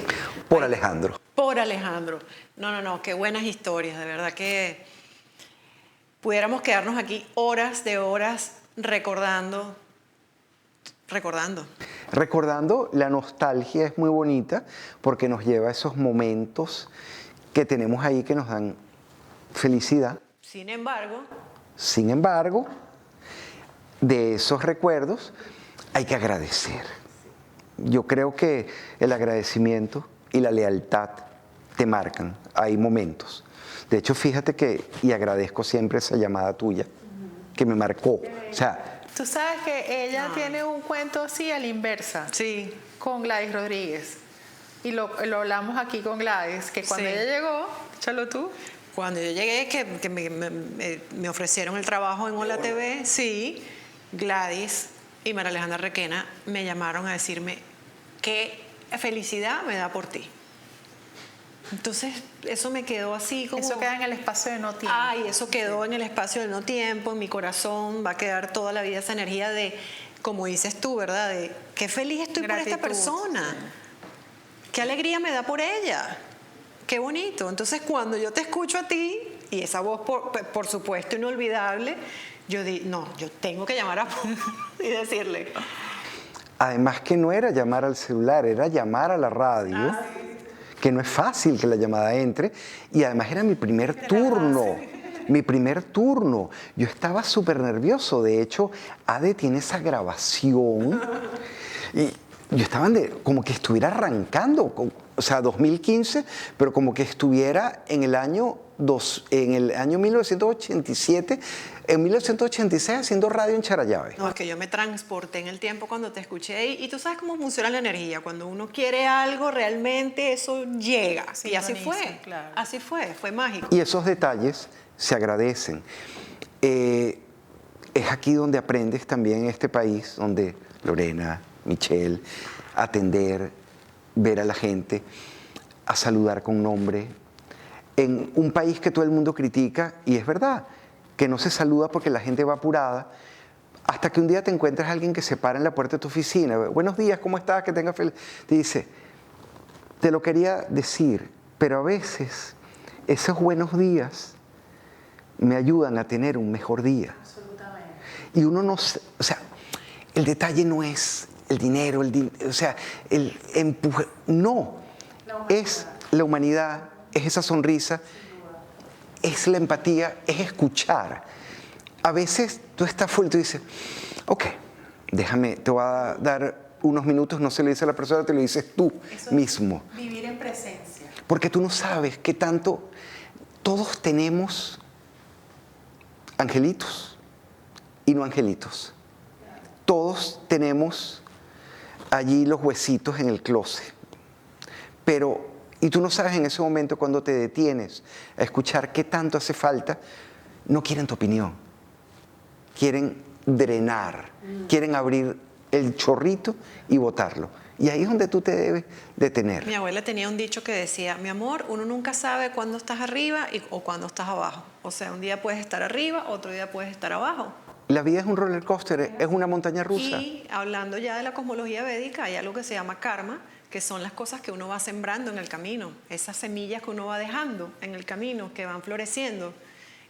Por Alejandro. Por Alejandro. No, qué buenas historias, de verdad que pudiéramos quedarnos aquí horas de horas recordando. Recordando, la nostalgia es muy bonita porque nos lleva a esos momentos que tenemos ahí que nos dan felicidad. Sin embargo, Sin embargo, de esos recuerdos hay que agradecer. Yo creo que el agradecimiento y la lealtad te marcan. Hay momentos. De hecho, fíjate y agradezco siempre esa llamada tuya, que me marcó. O sea, Tú sabes que ella tiene un cuento así a la inversa. sí, Con Gladys Rodríguez. Y lo hablamos aquí con Gladys, que cuando Sí. ella llegó, échalo tú. cuando yo llegué, que me ofrecieron el trabajo en Hola TV, sí, Gladys y María Alejandra Requena me llamaron a decirme qué felicidad me da por ti. Entonces, eso me quedó así como... Eso queda en el espacio de no tiempo. Ay, eso quedó en el espacio del no tiempo, en mi corazón, va a quedar toda la vida esa energía de, como dices tú, ¿verdad? De qué feliz estoy por esta Gratitud, persona. Qué alegría me da por ella. Qué bonito. Entonces, cuando yo te escucho a ti, y esa voz, por supuesto, inolvidable, yo tengo que llamar a y decirle. además que no era llamar al celular, era llamar a la radio, que no es fácil que la llamada entre, y además era mi primer turno. Mi primer turno. Yo estaba súper nervioso. De hecho, Ade tiene esa grabación. Y yo estaba como que estuviera arrancando, o sea, 2015, pero como que estuviera en el año 1987, en 1986 haciendo radio en Charallave. No, es que yo me transporté en el tiempo cuando te escuché y tú sabes cómo funciona la energía. Cuando uno quiere algo, realmente eso llega. Y así Sintoniza, fue. claro. Así fue mágico. Y esos detalles se agradecen. Es aquí donde aprendes también en este país, donde Lorena, Michelle, atender, ver a la gente, a saludar con nombre. En un país que todo el mundo critica, y es verdad, que no se saluda porque la gente va apurada, hasta que un día te encuentras a alguien que se para en la puerta de tu oficina. Buenos días, ¿cómo estás? Que tengas feliz. Te dice, te lo quería decir, pero a veces esos buenos días me ayudan a tener un mejor día. Absolutamente. Y uno no, o sea, el detalle no es el dinero, o sea, el empuje, no, es la humanidad, es esa sonrisa, es la empatía, es escuchar. A veces tú estás full y tú dices, ok, déjame, te voy a dar unos minutos, no se lo dice a la persona, te lo dices tú mismo. Vivir en presencia. Porque tú no sabes qué tanto, todos tenemos angelitos y no angelitos. Todos tenemos allí los huesitos en el closet. Pero, y tú no sabes en ese momento cuando te detienes a escuchar qué tanto hace falta, no quieren tu opinión. Quieren drenar, quieren abrir el chorrito y botarlo. Y ahí es donde tú te debes detener. Mi abuela tenía un dicho que decía, mi amor, uno nunca sabe cuándo estás arriba o cuándo estás abajo. O sea, un día puedes estar arriba, otro día puedes estar abajo. La vida es un roller coaster, es una montaña rusa. Y hablando ya de la cosmología védica, hay algo que se llama karma, que son las cosas que uno va sembrando en el camino, esas semillas que uno va dejando en el camino, que van floreciendo.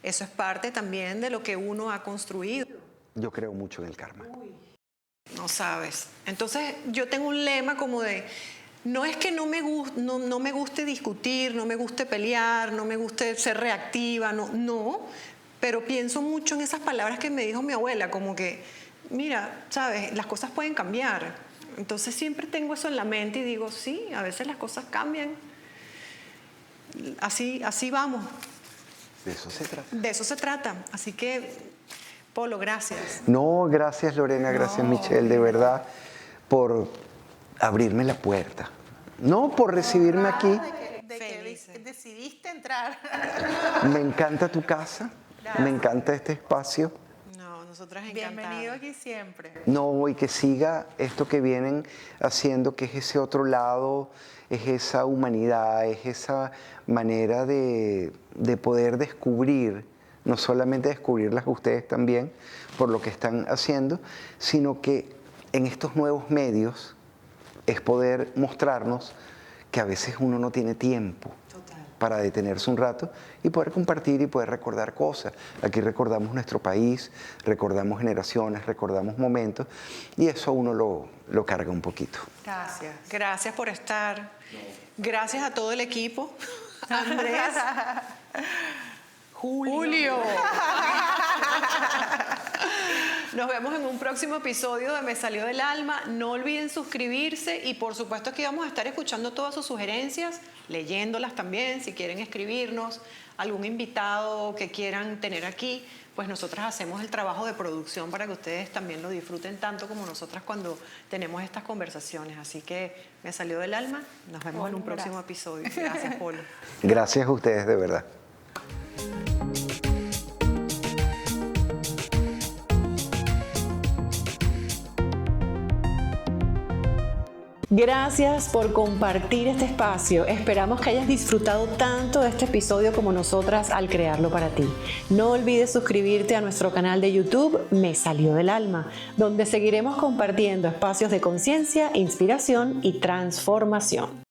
Eso es parte también de lo que uno ha construido. Yo creo mucho en el karma. No sabes. Entonces yo tengo un lema como de, no es que no me guste discutir, no me guste pelear, no me guste ser reactiva, no, pero pienso mucho en esas palabras que me dijo mi abuela, como que, mira, sabes, las cosas pueden cambiar. Entonces siempre tengo eso en la mente y digo, sí, a veces las cosas cambian. Así vamos. De eso se trata. De eso se trata. Así que, Polo, gracias. No, gracias Lorena, gracias Michelle, de verdad, por abrirme la puerta. No por recibirme aquí. De que Felices. decidiste entrar. Me encanta tu casa, me encanta este espacio. No, nosotras encantadas. Bienvenido aquí siempre. No, y que siga esto que vienen haciendo, que es ese otro lado, es esa humanidad, es esa manera de poder descubrir, no solamente descubrirlas ustedes también por lo que están haciendo, sino que en estos nuevos medios es poder mostrarnos que a veces uno no tiene tiempo para detenerse un rato y poder compartir y poder recordar cosas. Aquí recordamos nuestro país, recordamos generaciones, recordamos momentos y eso a uno lo carga un poquito. Gracias. Gracias por estar. Gracias a todo el equipo. Andrés. Julio. Nos vemos en un próximo episodio de Me Salió del Alma. No olviden suscribirse y por supuesto que vamos a estar escuchando todas sus sugerencias, leyéndolas también, si quieren escribirnos, algún invitado que quieran tener aquí, pues nosotras hacemos el trabajo de producción para que ustedes también lo disfruten tanto como nosotras cuando tenemos estas conversaciones. Así que Me Salió del Alma. Nos vemos en un próximo episodio. Gracias, Polo. Gracias a ustedes de verdad. Gracias por compartir este espacio. Esperamos que hayas disfrutado tanto de este episodio como nosotras al crearlo para ti. No olvides suscribirte a nuestro canal de YouTube Me Salió del Alma, donde seguiremos compartiendo espacios de conciencia, inspiración y transformación.